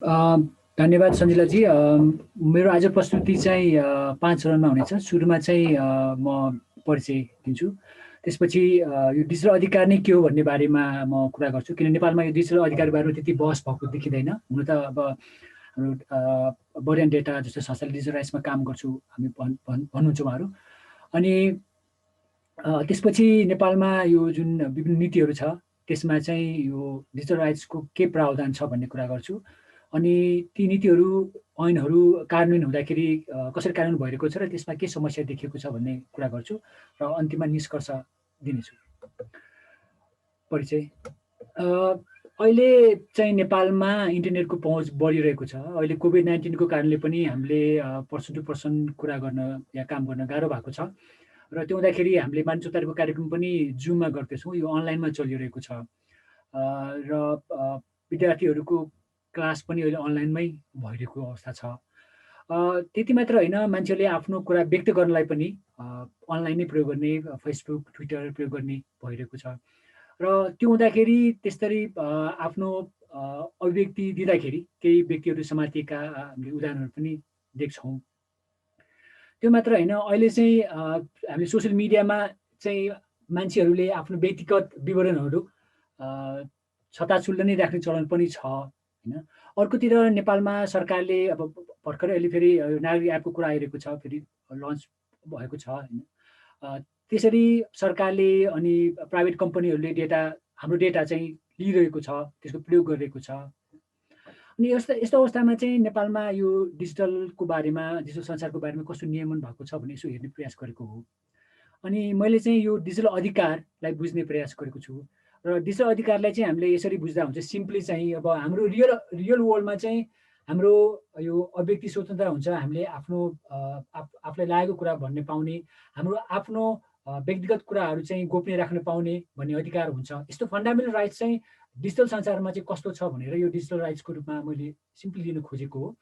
A, धन्यवाद सञ्जिलाजी। मेरो आज प्रस्तुति चाहिँ 5 चरणमा हुनेछ। सुरुमा चाहिँ म परिचय दिन्छु। त्यसपछि यो डिजिटल अधिकार नै के हो भन्ने बारेमा म कुरा गर्छु। किन नेपालमा यो डिजिटल अधिकार बारेमा त्यति बहस भएको देखिँदैन। हुन त अब हाम्रो बर्डियन डेटा जस्तो संस्थाले डिजिटल राइट्समा काम गर्छु हामी भन्नुहुन्छ उहाँहरू। अनि त्यसपछि नेपालमा यो जुन विभिन्न नीतिहरू छ, त्यसमा चाहिँ यो डिजिटल राइट्सको के प्रावधान छ भन्ने कुरा गर्छु। अनि ती नीतिहरू, ऐनहरू कार्यान्वयन हुँदाखेरि कसरी कार्यान्वयन भइरहेको छ र त्यसमा के समस्या देखिएको छ भन्ने कुरा गर्छु र अन्तिममा निष्कर्ष दिनेछु। परिचय। अहिले चाहिँ नेपालमा इन्टरनेटको पहुँच बढिरहेको छ। अहिले कोभिड-19को कारणले पनि हामीले पर्सन टु पर्सन कुरा गर्न या काम गर्न गाह्रो भएको छ र त्यो हुँदाखेरि हामीले मान्छे चौतारीको कार्यक्रम पनि जुममा गर्दैछौँ। यो अनलाइनमा चलिरहेको छ र विद्यार्थीहरूको क्लास पनि अहिले अनलाइनमै भइरहेको अवस्था छ। त्यति मात्र होइन, मान्छेले आफ्नो कुरा व्यक्त गर्नलाई पनि अनलाइन नै प्रयोग गर्ने, फेसबुक, ट्विटर प्रयोग गर्ने भइरहेको छ र त्यो हुँदाखेरि त्यसरी आफ्नो अभिव्यक्ति दिँदाखेरि केही व्यक्तिहरू समातिएका हामीले उदाहरणहरू पनि देख्छौँ। त्यो मात्र होइन, अहिले चाहिँ हामीले सोसियल मिडियामा चाहिँ मान्छेहरूले आफ्नो व्यक्तिगत विवरणहरू छताछुल्ल नै राख्ने चलन पनि छ होइन। अर्कोतिर नेपालमा सरकारले अब भर्खरै अहिले फेरि नागरिक एपको कुरा आइरहेको छ, फेरि लन्च भएको छ होइन। त्यसरी सरकारले अनि प्राइभेट कम्पनीहरूले हाम्रो डेटा चाहिँ लिइरहेको छ, त्यसको प्रयोग गरिरहेको छ। अनि यस्तो अवस्थामा चाहिँ नेपालमा यो डिजिटलको बारेमा, डिजिटल संसारको बारेमा कस्तो नियमन भएको छ भने यसो हेर्ने प्रयास गरेको हो। अनि मैले चाहिँ यो डिजिटल अधिकारलाई बुझ्ने प्रयास गरेको छु र डिजिटल अधिकारलाई चाहिँ हामीले यसरी बुझ्दा हुन्छ। सिम्पली चाहिँ अब हाम्रो रियल वर्ल्डमा चाहिँ हाम्रो यो अभिव्यक्ति स्वतन्त्रता हुन्छ। हामीले आफ्नो आफूलाई लागेको कुरा भन्ने पाउने, हाम्रो आफ्नो व्यक्तिगत कुराहरू चाहिँ गोपनीय राख्न पाउने भन्ने अधिकार हुन्छ। यस्तो फन्डामेन्टल राइट्स चाहिँ डिजिटल संसारमा चाहिँ कस्तो छ भनेर यो डिजिटल राइट्सको रूपमा मैले सिम्पली लिन खोजेको हो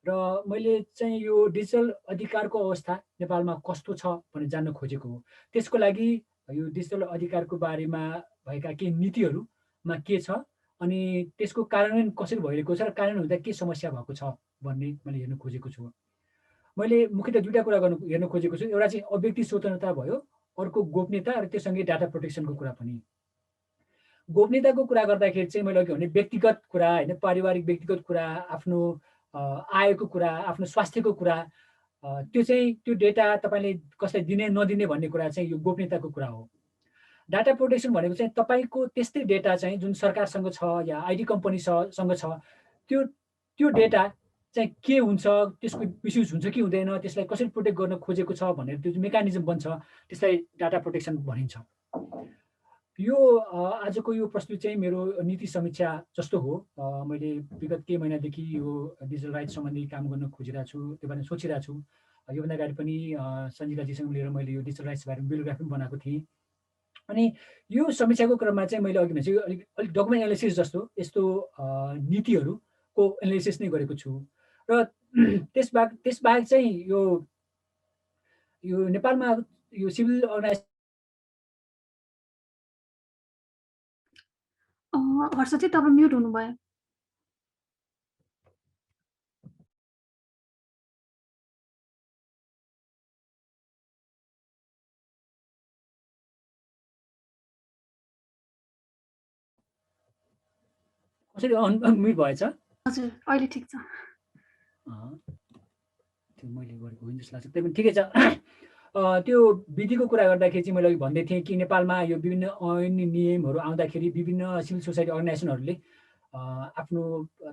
र मैले चाहिँ यो डिजिटल अधिकारको अवस्था नेपालमा कस्तो छ भनेर जान्न खोजेको हो। त्यसको लागि यो डिजिटल अधिकारको बारेमा भएका केही नीतिहरूमा के छ अनि त्यसको कार्यान्वयन कसरी भइरहेको छ र कार्यान्वयन हुँदा के समस्या भएको छ भन्ने मैले हेर्न खोजेको छु। मैले मुख्यतः 2टा कुरा हेर्न खोजेको छु। एउटा चाहिँ अभिव्यक्ति स्वतन्त्रता भयो, अर्को गोपनीयता र त्योसँगै डाटा प्रोटेक्सनको कुरा पनि। गोपनीयताको कुरा गर्दाखेरि चाहिँ मैले अघि भने व्यक्तिगत कुरा होइन, पारिवारिक व्यक्तिगत कुरा, आफ्नो आयको कुरा, आफ्नो स्वास्थ्यको कुरा, त्यो डेटा तपाईँले कसलाई दिने नदिने भन्ने कुरा चाहिँ यो गोपनीयताको कुरा हो। डाटा प्रोटेक्सन भनेको चाहिँ तपाईँको त्यस्तै डेटा चाहिँ जुन सरकारसँग छ या आइटी कम्पनीसँग छ, त्यो डेटा चाहिँ के हुन्छ, त्यसको मिसयुज हुन्छ कि हुँदैन, त्यसलाई कसरी प्रोटेक्ट गर्न खोजेको छ भनेर त्यो जुन मेकानिजम बन्छ त्यसलाई डाटा प्रोटेक्सन भनिन्छ। यो आजको यो प्रस्तुति चाहिँ मेरो नीति समीक्षा जस्तो हो। मैले विगत केही महिनादेखि यो डिजिटल राइट्स सम्बन्धी काम गर्न खोजिरहेको छु, त्यो बारेमा सोचिरहेको छु। योभन्दा अगाडि पनि सञ्जिताजीसँग लिएर मैले यो डिजिटल राइट्स बारेमा बियोग्राफी पनि बनाएको थिएँ। अनि यो समीक्षाको क्रममा चाहिँ मैले अघि भनेको अलिक डकुमेन्ट एनालिसिस जस्तो यस्तो नीतिहरूको एनालिसिस नै गरेको छु र त्यसबाहेक चाहिँ यो नेपालमा यो सिभिल अर्गनाइजेसन हर्ष चाहिँ तपाईँ म्युट हुनुभयो। कसरी अनम्युट भएछ? हजुर, अहिले ठिक छ। त्यो मैले गरेको होइन जस्तो लाग्छ, त्यही पनि ठिकै छ। त्यो विधिको कुरा गर्दाखेरि चाहिँ मैले अघि भन्दै थिएँ कि नेपालमा यो विभिन्न ऐन नियमहरू आउँदाखेरि विभिन्न सिभिल सोसाइटी अर्गनाइजेसनहरूले आफ्नो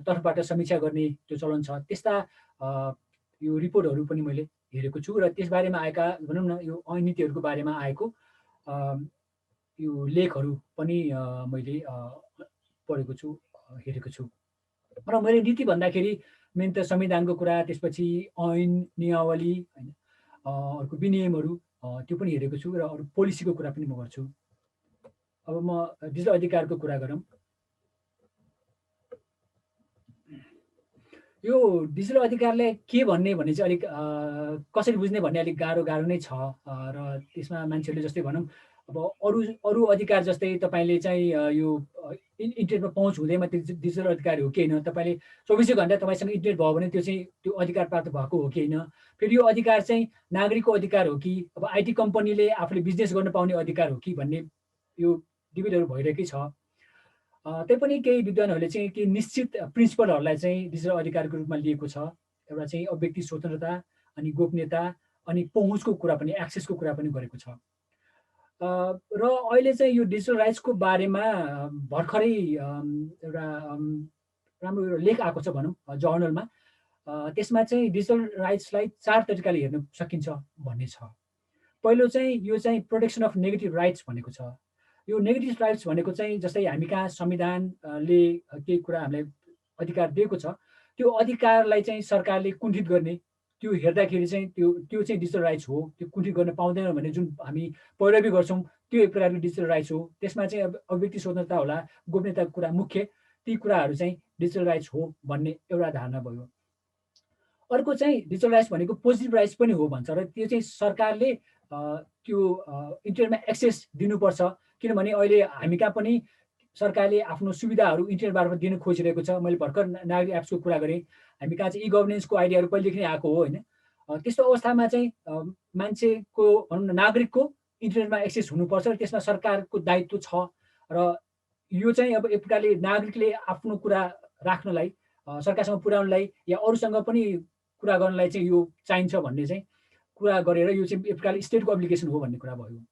तर्फबाट समीक्षा गर्ने त्यो चलन छ। त्यस्ता यो रिपोर्टहरू पनि मैले हेरेको छु र त्यसबारेमा आएका भनौँ न यो ऐन नीतिहरूको बारेमा आएको यो लेखहरू पनि मैले पढेको छु, हेरेको छु। र मैले नीति भन्दाखेरि मेन त संविधानको कुरा, त्यसपछि ऐन नियमावली होइन, अर्को विनियमहरू त्यो पनि हेरेको छु र अरू पोलिसीको कुरा पनि म गर्छु। अब म डिजिटल अधिकारको कुरा गरौँ। यो डिजिटल अधिकारले के भन्ने भने चाहिँ अलिक कसरी बुझ्ने भन्ने अलिक गाह्रो नै छ र त्यसमा मान्छेहरूले जस्तै भनौँ अब अरू अरू अधिकार जस्तै तपाईँले चाहिँ यो इन्टरनेटमा पहुँच हुँदैमा त्यो डिजिटल अधिकार हो कि होइन, तपाईँले 24 घन्टा तपाईँसँग इन्टरनेट भयो भने त्यो अधिकार प्राप्त भएको हो कि होइन, फेरि यो अधिकार चाहिँ नागरिकको अधिकार हो कि अब आइटी कम्पनीले आफूले बिजनेस गर्न पाउने अधिकार हो कि भन्ने यो डिबेटहरू भइरहेकै छ। तैपनि केही विद्वानहरूले चाहिँ केही निश्चित प्रिन्सिपलहरूलाई चाहिँ डिजिटल अधिकारको रूपमा लिएको छ। एउटा चाहिँ व्यक्ति स्वतन्त्रता, अनि गोपनीयता, अनि पहुँचको कुरा पनि, एक्सेसको कुरा पनि गरेको छ। र अहिले चाहिँ यो डिजिटल राइट्सको बारेमा भर्खरै एउटा राम्रो लेख आएको छ भनौँ जर्नलमा। त्यसमा चाहिँ डिजिटल राइट्सलाई 4 तरिकाले हेर्न सकिन्छ भन्ने छ। पहिलो चाहिँ यो चाहिँ प्रोटेक्सन अफ नेगेटिभ राइट्स भनेको छ। यो नेगेटिभ राइट्स भनेको चाहिँ जस्तै हामी कहाँ संविधानले केही कुरा हामीलाई अधिकार दिएको छ, त्यो अधिकारलाई चाहिँ सरकारले कुण्ठित गर्ने, त्यो हेर्दाखेरि चाहिँ त्यो चाहिँ डिजिटल राइट्स हो। त्यो कुण्ठित गर्न पाउँदैन भने जुन हामी पैरवी गर्छौँ त्यो एक प्रकारको डिजिटल राइट्स हो। त्यसमा चाहिँ अब व्यक्ति स्वतन्त्रता होला, गोपनीयताको कुरा मुख्य, ती कुराहरू चाहिँ डिजिटल राइट्स हो भन्ने एउटा धारणा भयो। अर्को चाहिँ डिजिटल राइट्स भनेको पोजिटिभ राइट्स पनि हो भन्छ, र त्यो चाहिँ सरकारले त्यो इन्टरनेटमा एक्सेस दिनुपर्छ। किनभने अहिले हामी कहाँ पनि सरकारले आफ्नो सुविधाहरू इन्टरनेटबाट दिन खोजिरहेको छ। मैले भर्खर नागरिक एप्सको कुरा गरेँ, हामी कहाँ चाहिँ गभर्नेन्सको आइडियाहरू पहिलेदेखि नै आएको हो होइन। त्यस्तो अवस्थामा चाहिँ मान्छेको भनौँ न नागरिकको इन्टरनेटमा एक्सेस हुनुपर्छ, र त्यसमा सरकारको दायित्व छ। र यो चाहिँ अब एक प्रकारले नागरिकले आफ्नो कुरा राख्नलाई, सरकारसँग पुर्याउनलाई या अरूसँग पनि कुरा गर्नलाई चाहिँ यो चाहिन्छ भन्ने चाहिँ कुरा गरेर यो चाहिँ एक प्रकारले स्टेटको अब्लिगेसन हो भन्ने कुरा भयो।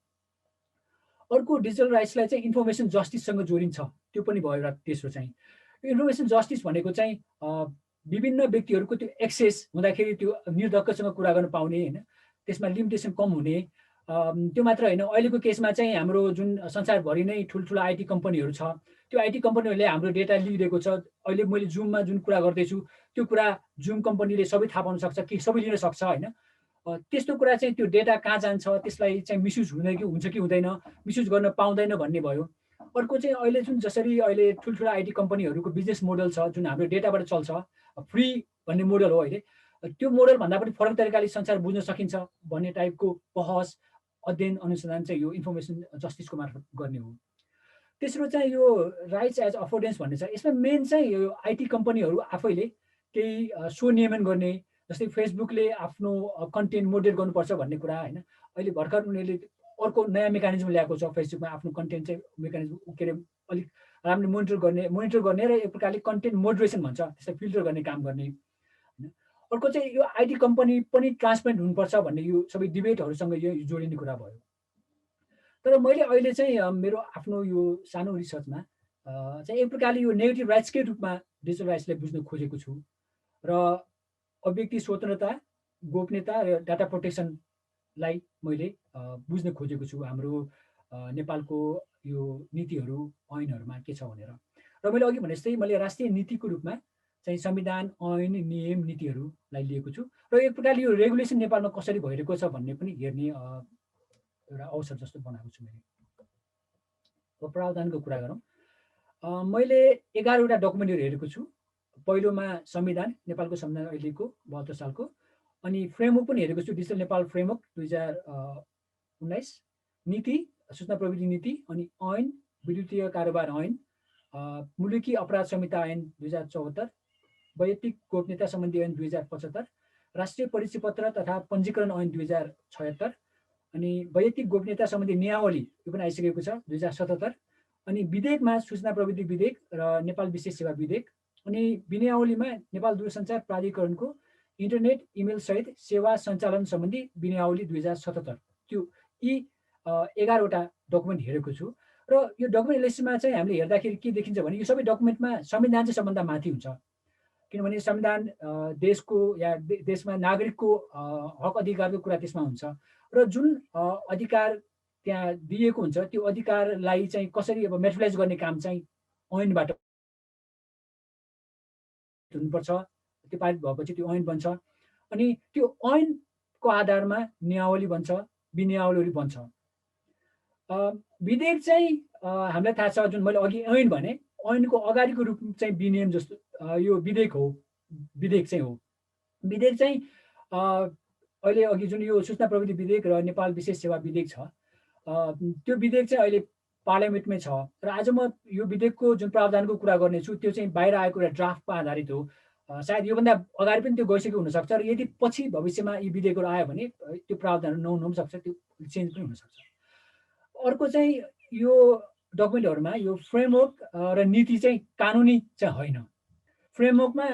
अर्को डिजिटल राइट्सलाई चाहिँ इन्फर्मेसन जस्टिससँग जोडिन्छ, त्यो पनि भयो एउटा तेस्रो चाहिँ। इन्फर्मेसन जस्टिस भनेको चाहिँ विभिन्न व्यक्तिहरूको त्यो एक्सेस हुँदाखेरि त्यो निर्धक्कसँग कुरा गर्न पाउने होइन, त्यसमा लिमिटेसन कम हुने। त्यो मात्र होइन, अहिलेको केसमा चाहिँ हाम्रो जुन संसारभरि नै ठुल्ठुला आइटी कम्पनीहरू छ, त्यो आइटी कम्पनीहरूले हाम्रो डेटा लिइरहेको छ। अहिले मैले जुममा जुन कुरा गर्दैछु त्यो कुरा जुम कम्पनीले सबै थाहा पाउन सक्छ कि सबै लिन सक्छ होइन। त्यस्तो कुरा चाहिँ त्यो डेटा कहाँ जान्छ, त्यसलाई चाहिँ मिसयुज हुन्छ कि हुँदैन, मिसयुज गर्न पाउँदैन भन्ने भयो। अर्को चाहिँ अहिले जुन जसरी अहिले ठुल्ठुला आइटी कम्पनीहरूको बिजनेस मोडल छ, जुन हाम्रो डेटाबाट चल्छ, फ्री भन्ने मोडल हो अहिले, त्यो मोडलभन्दा पनि फरक तरिकाले संसार बुझ्न सकिन्छ भन्ने टाइपको बहस, अध्ययन, अनुसन्धान चाहिँ यो इन्फर्मेसन जस्टिसको मार्फत गर्ने हो। तेस्रो चाहिँ यो राइट्स एज अफोर्डेन्स भन्ने छ। यसमा मेन चाहिँ यो आइटी कम्पनीहरू आफैले केही स्वनियमन गर्ने, जस्तै फेसबुकले आफ्नो कन्टेन्ट मोडरेट गर्नुपर्छ भन्ने कुरा होइन। अहिले भर्खर उनीहरूले अर्को नयाँ मेकानिजम ल्याएको छ, फेसबुकमा आफ्नो कन्टेन्ट चाहिँ मेकानिजम के अरे अलिक राम्रो मोनिटर गर्ने र एक प्रकारले कन्टेन्ट मोडरेसन भन्छ, त्यसलाई फिल्टर गर्ने काम गर्ने होइन। अर्को चाहिँ यो आइटी कम्पनी पनि ट्रान्सपेरेन्ट हुनुपर्छ भन्ने यो सबै डिबेटहरूसँग यो जोडिने कुरा भयो। तर मैले अहिले चाहिँ मेरो आफ्नो यो सानो रिसर्चमा चाहिँ एक प्रकारले यो नेगेटिभ राइट्सकै रूपमा डिजिटल राइट्सलाई बुझ्न खोजेको छु, र व्यक्ति स्वतन्त्रता, गोपनीयता र डाटा प्रोटेक्सनलाई मैले बुझ्न खोजेको छु हाम्रो नेपालको यो नीतिहरू, ऐनहरूमा के छ भनेर। र मैले अघि भने जस्तै मैले राष्ट्रिय नीतिको रूपमा चाहिँ संविधान, ऐन, नियम, नीतिहरूलाई लिएको छु, र एक प्रकारले यो रेगुलेसन नेपालमा कसरी भइरहेको छ भन्ने पनि हेर्ने एउटा अवसर जस्तो बनाएको छु मैले। अब प्रावधानको कुरा गरौँ, मैले 11वटा डकुमेन्टहरू हेरेको छु। पहिलोमा संविधान, नेपालको संविधान अहिलेको 72 सालको, अनि फ्रेमवर्क पनि हेरेको छु, डिजिटल नेपाल फ्रेमवर्क 2019, नीति, सूचना प्रविधि नीति, अनि ऐन, विद्युतीय कारोबार ऐन, मुलुकी अपराध संहिता ऐन 2074, वैयक्तिक गोपनीयता सम्बन्धी ऐन 2075, राष्ट्रिय परिचय पत्र तथा पञ्जीकरण ऐन 2076, अनि वैयक्तिक गोपनीयता सम्बन्धी नियावली यो पनि आइसकेको छ 2077, अनि विधेयकमा सूचना प्रविधि विधेयक र नेपाल विशेष सेवा विधेयक, अनि विनियावलीमा नेपाल दूरसञ्चार प्राधिकरणको इन्टरनेट इमेल सहित सेवा सञ्चालन सम्बन्धी विनियावली 2077, त्यो यी 11वटा डकुमेन्ट हेरेको छु। र यो डकुमेन्ट एनालिसिसमा चाहिँ हामीले हेर्दाखेरि के देखिन्छ भने यो सबै डकुमेन्टमा संविधान चाहिँ सबभन्दा माथि हुन्छ, किनभने संविधान देशको या देशमा नागरिकको हक अधिकारको कुरा त्यसमा हुन्छ, र जुन अधिकार त्यहाँ दिएको हुन्छ त्यो अधिकारलाई चाहिँ कसरी अब मेटेरियलाइज गर्ने काम चाहिँ ऐनबाट हुनुपर्छ। त्यो पारित भएपछि त्यो ऐन बन्छ, अनि त्यो ऐनको आधारमा नियावली बन्छ, विनियावली बन्छ। विधेयक चाहिँ हामीलाई थाहा छ, जुन मैले अघि ऐन भने, ऐनको अगाडिको रूप चाहिँ विनियम जस्तो यो विधेयक हो, विधेयक चाहिँ हो। विधेयक चाहिँ अहिले अघि जुन यो सूचना प्रविधि विधेयक र नेपाल विशेष सेवा विधेयक छ, त्यो विधेयक चाहिँ अहिले पार्लियामेन्टमै छ र आज म यो विधेयकको जुन प्रावधानको कुरा गर्नेछु त्यो चाहिँ बाहिर आएको एउटा ड्राफ्टमा आधारित हो। सायद योभन्दा अगाडि पनि त्यो गइसकेको हुनसक्छ र यदि पछि भविष्यमा यी विधेयकहरू आयो भने त्यो प्रावधानहरू नहुन पनि सक्छ, त्यो चेन्ज पनि हुनसक्छ। अर्को चाहिँ यो डकुमेन्टहरूमा यो फ्रेमवर्क र नीति चाहिँ कानुनी चाहिँ होइन। फ्रेमवर्कमा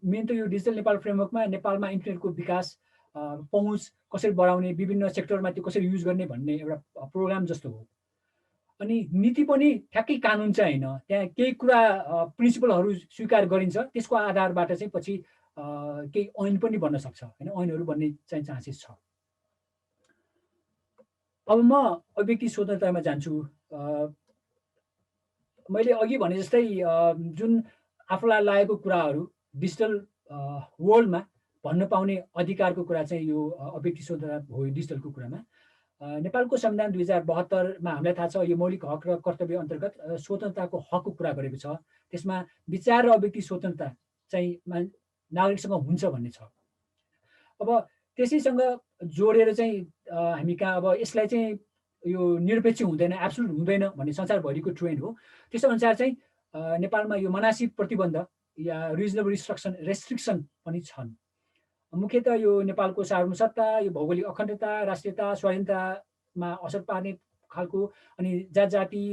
मेन त यो डिजिटल नेपाल फ्रेमवर्कमा नेपालमा इन्टरनेटको विकास, पहुँच कसरी बढाउने, विभिन्न सेक्टरमा त्यो कसरी युज गर्ने भन्ने एउटा प्रोग्राम जस्तो हो। अनि नीति पनि ठ्याक्कै कानुन चाहिँ होइन, त्यहाँ केही कुरा प्रिन्सिपलहरू स्वीकार गरिन्छ, त्यसको आधारबाट चाहिँ पछि केही ऐन पनि बन्न सक्छ होइन, ऐनहरू बन्ने चाहिँ चान्सेस छ। अब म अभिव्यक्ति स्वतन्त्रतामा जान्छु। मैले अघि भने जस्तै जुन आफूलाई लागेको कुराहरू डिजिटल वर्ल्डमा भन्न पाउने अधिकारको कुरा चाहिँ यो अभिव्यक्ति स्वतन्त्रता हो। डिजिटलको कुरामा नेपालको संविधान 2072मा हामीलाई थाहा छ यो मौलिक हक र कर्तव्य अन्तर्गत स्वतन्त्रताको हकको कुरा गरेको छ। त्यसमा विचार र अभिव्यक्ति स्वतन्त्रता चाहिँ नागरिकसँग हुन्छ भन्ने छ। अब त्यसैसँग जोडेर चाहिँ हामी कहाँ अब यसलाई चाहिँ यो निरपेक्ष हुँदैन, एब्सोल्युट हुँदैन भन्ने संसारभरिको ट्रेन्ड हो। त्यस अनुसार चाहिँ नेपालमा यो मनासी प्रतिबन्ध या रिजनेबल रेस्ट्रिक्सन पनि छन्। मुख्यतः यो नेपालको सार्वभौमसत्ता, यो भौगोलिक अखण्डता, राष्ट्रियता, स्वाधीनतामा असर पार्ने खालको, अनि जाति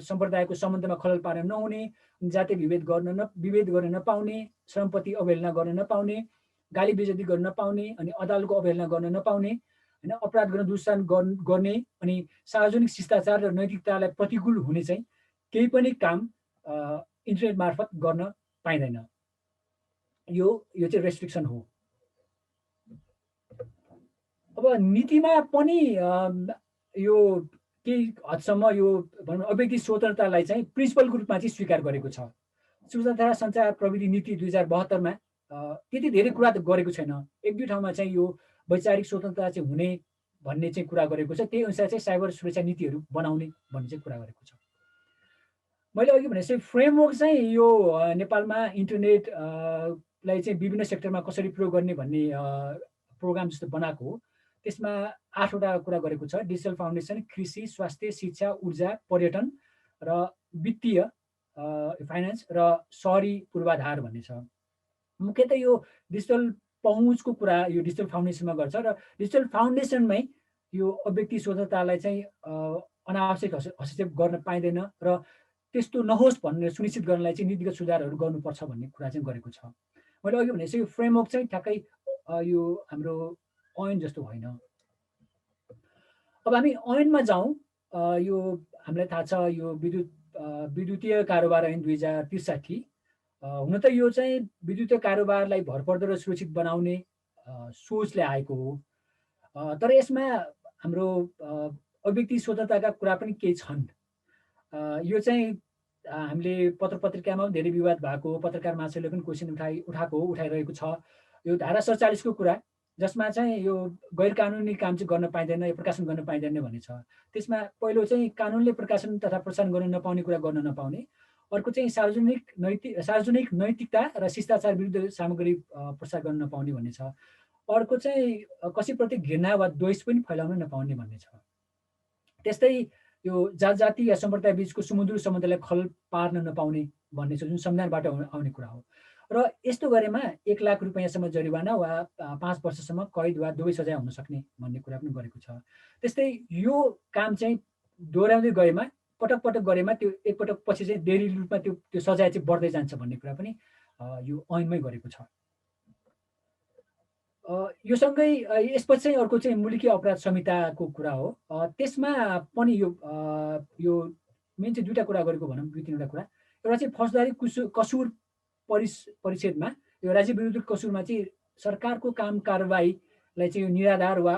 सम्प्रदायको सम्बन्धमा खलल पार्न नहुने, जातीय विभेद गर्न नपाउने, श्रमपति अवहेलना गर्न नपाउने, गाली बेइज्जती गर्न नपाउने, अनि अदालतको अवहेलना गर्न नपाउने होइन, अपराध गर्न दुष्टान गर्ने, अनि सार्वजनिक शिष्टाचार र नैतिकतालाई प्रतिकूल हुने चाहिँ केही पनि काम इन्टरनेट मार्फत गर्न पाइँदैन। यो चाहिँ रेस्ट्रिक्सन हो। अब नीतिमा पनि यो केही हदसम्म यो भनौँ अभिव्यक्ति स्वतन्त्रतालाई चाहिँ प्रिन्सिपलको रूपमा चाहिँ स्वीकार गरेको छ। सूचना सञ्चार प्रविधि नीति 2072मा त्यति धेरै कुरा त गरेको छैन। एक दुई ठाउँमा चाहिँ यो वैचारिक स्वतन्त्रता चाहिँ हुने भन्ने चाहिँ कुरा गरेको छ। त्यही अनुसार चाहिँ साइबर सुरक्षा नीतिहरू बनाउने भन्ने चाहिँ कुरा गरेको छ। मैले अघि भने चाहिँ फ्रेमवर्क चाहिँ यो नेपालमा इन्टरनेटलाई चाहिँ विभिन्न सेक्टरमा कसरी प्रयोग गर्ने भन्ने प्रोग्राम जस्तो बनाएको हो। त्यसमा 8वटा कुरा गरेको छ। डिजिटल फाउन्डेसन, कृषि, स्वास्थ्य, शिक्षा, ऊर्जा, पर्यटन र वित्तीय फाइनेन्स र सहरी पूर्वाधार भन्ने छ। मुख्यतः यो डिजिटल पहुँचको कुरा यो डिजिटल फाउन्डेसनमा गर्छ र डिजिटल फाउन्डेसनमै यो अभिव्यक्ति स्वतन्त्रतालाई चाहिँ अनावश्यक हस्तक्षेप गर्न पाइँदैन र त्यस्तो नहोस् भनेर सुनिश्चित गर्नलाई चाहिँ नीतिगत सुधारहरू गर्नुपर्छ भन्ने कुरा चाहिँ गरेको छ। मैले अघि भने चाहिँ यो फ्रेमवर्क चाहिँ ठ्याक्कै यो हाम्रो ऐन जस्तो होइन। अब हामी ऐनमा जाउँ। यो हामीलाई थाहा छ यो विद्युतीय कारोबार ऐन 2063। हुन त यो चाहिँ विद्युतीय कारोबारलाई भरपर्दो र सुरक्षित बनाउने सोचले आएको हो। तर यसमा हाम्रो अभिव्यक्ति स्वतन्त्रताका कुरा पनि केही छन्। यो चाहिँ हामीले पत्र पत्रिकामा पनि धेरै विवाद भएको, पत्रकार मान्छेले पनि क्वेसन उठाइरहेको छ। यो धारा 47को कुरा जसमा चाहिँ यो गैर कानुनी काम चाहिँ गर्न पाइँदैन, यो प्रकाशन गर्न पाइँदैन भन्ने छ। त्यसमा पहिलो चाहिँ कानुनले प्रकाशन तथा प्रसारण गर्न नपाउने कुरा गर्न नपाउने। अर्को चाहिँ सार्वजनिक नैतिकता र शिष्टाचार विरुद्ध सामग्री प्रसार गर्न नपाउने भन्ने छ। अर्को चाहिँ कसैप्रति घृणा वा द्वेष पनि फैलाउन नपाउने भन्ने छ। त्यस्तै यो जाति या सम्प्रदाय बीचको सुमधुर सम्बन्धलाई खलल पार्न नपाउने भन्ने छ, जुन संविधानबाट आउने कुरा हो। र यस्तो गरेमा 1 लाख रुपियाँसम्म जरिवाना वा 5 वर्षसम्म कैद वा दुवै सजाय हुन सक्ने भन्ने कुरा पनि गरेको छ। त्यस्तै यो काम चाहिँ दोहोऱ्याउँदै गएमा पटक पटक गरेमा त्यो एकपटक पछि चाहिँ देरी रूपमा त्यो सजाय चाहिँ बढ्दै जान्छ भन्ने कुरा पनि यो ऐनमै गरेको छ। यो सँगै यसपछि चाहिँ अर्को चाहिँ मुलुकी अपराध संहिताको कुरा हो। त्यसमा पनि यो मेन चाहिँ 2टा कुरा गरेको भनौँ, 2-3वटा कुरा। एउटा चाहिँ फौजदारी कसुर परिच्छेदमा यो राज्य विरुद्ध कसुरमा चाहिँ सरकारको काम कारबाहीलाई चाहिँ यो निराधार वा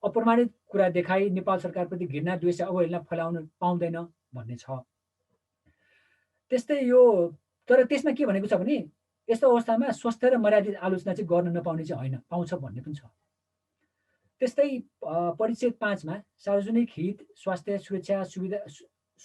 अप्रमाणित कुरा देखाई नेपाल सरकारप्रति घृणा द्वेष अवहेलना फैलाउन पाउँदैन भन्ने छ। त्यस्तै यो तर त्यसमा के भनेको छ भने यस्तो अवस्थामा स्वस्थ र मर्यादित आलोचना चाहिँ गर्न नपाउने चाहिँ होइन, पाउँछ भन्ने पनि छ। त्यस्तै परिच्छेद 5मा सार्वजनिक हित, स्वास्थ्य, सुरक्षा,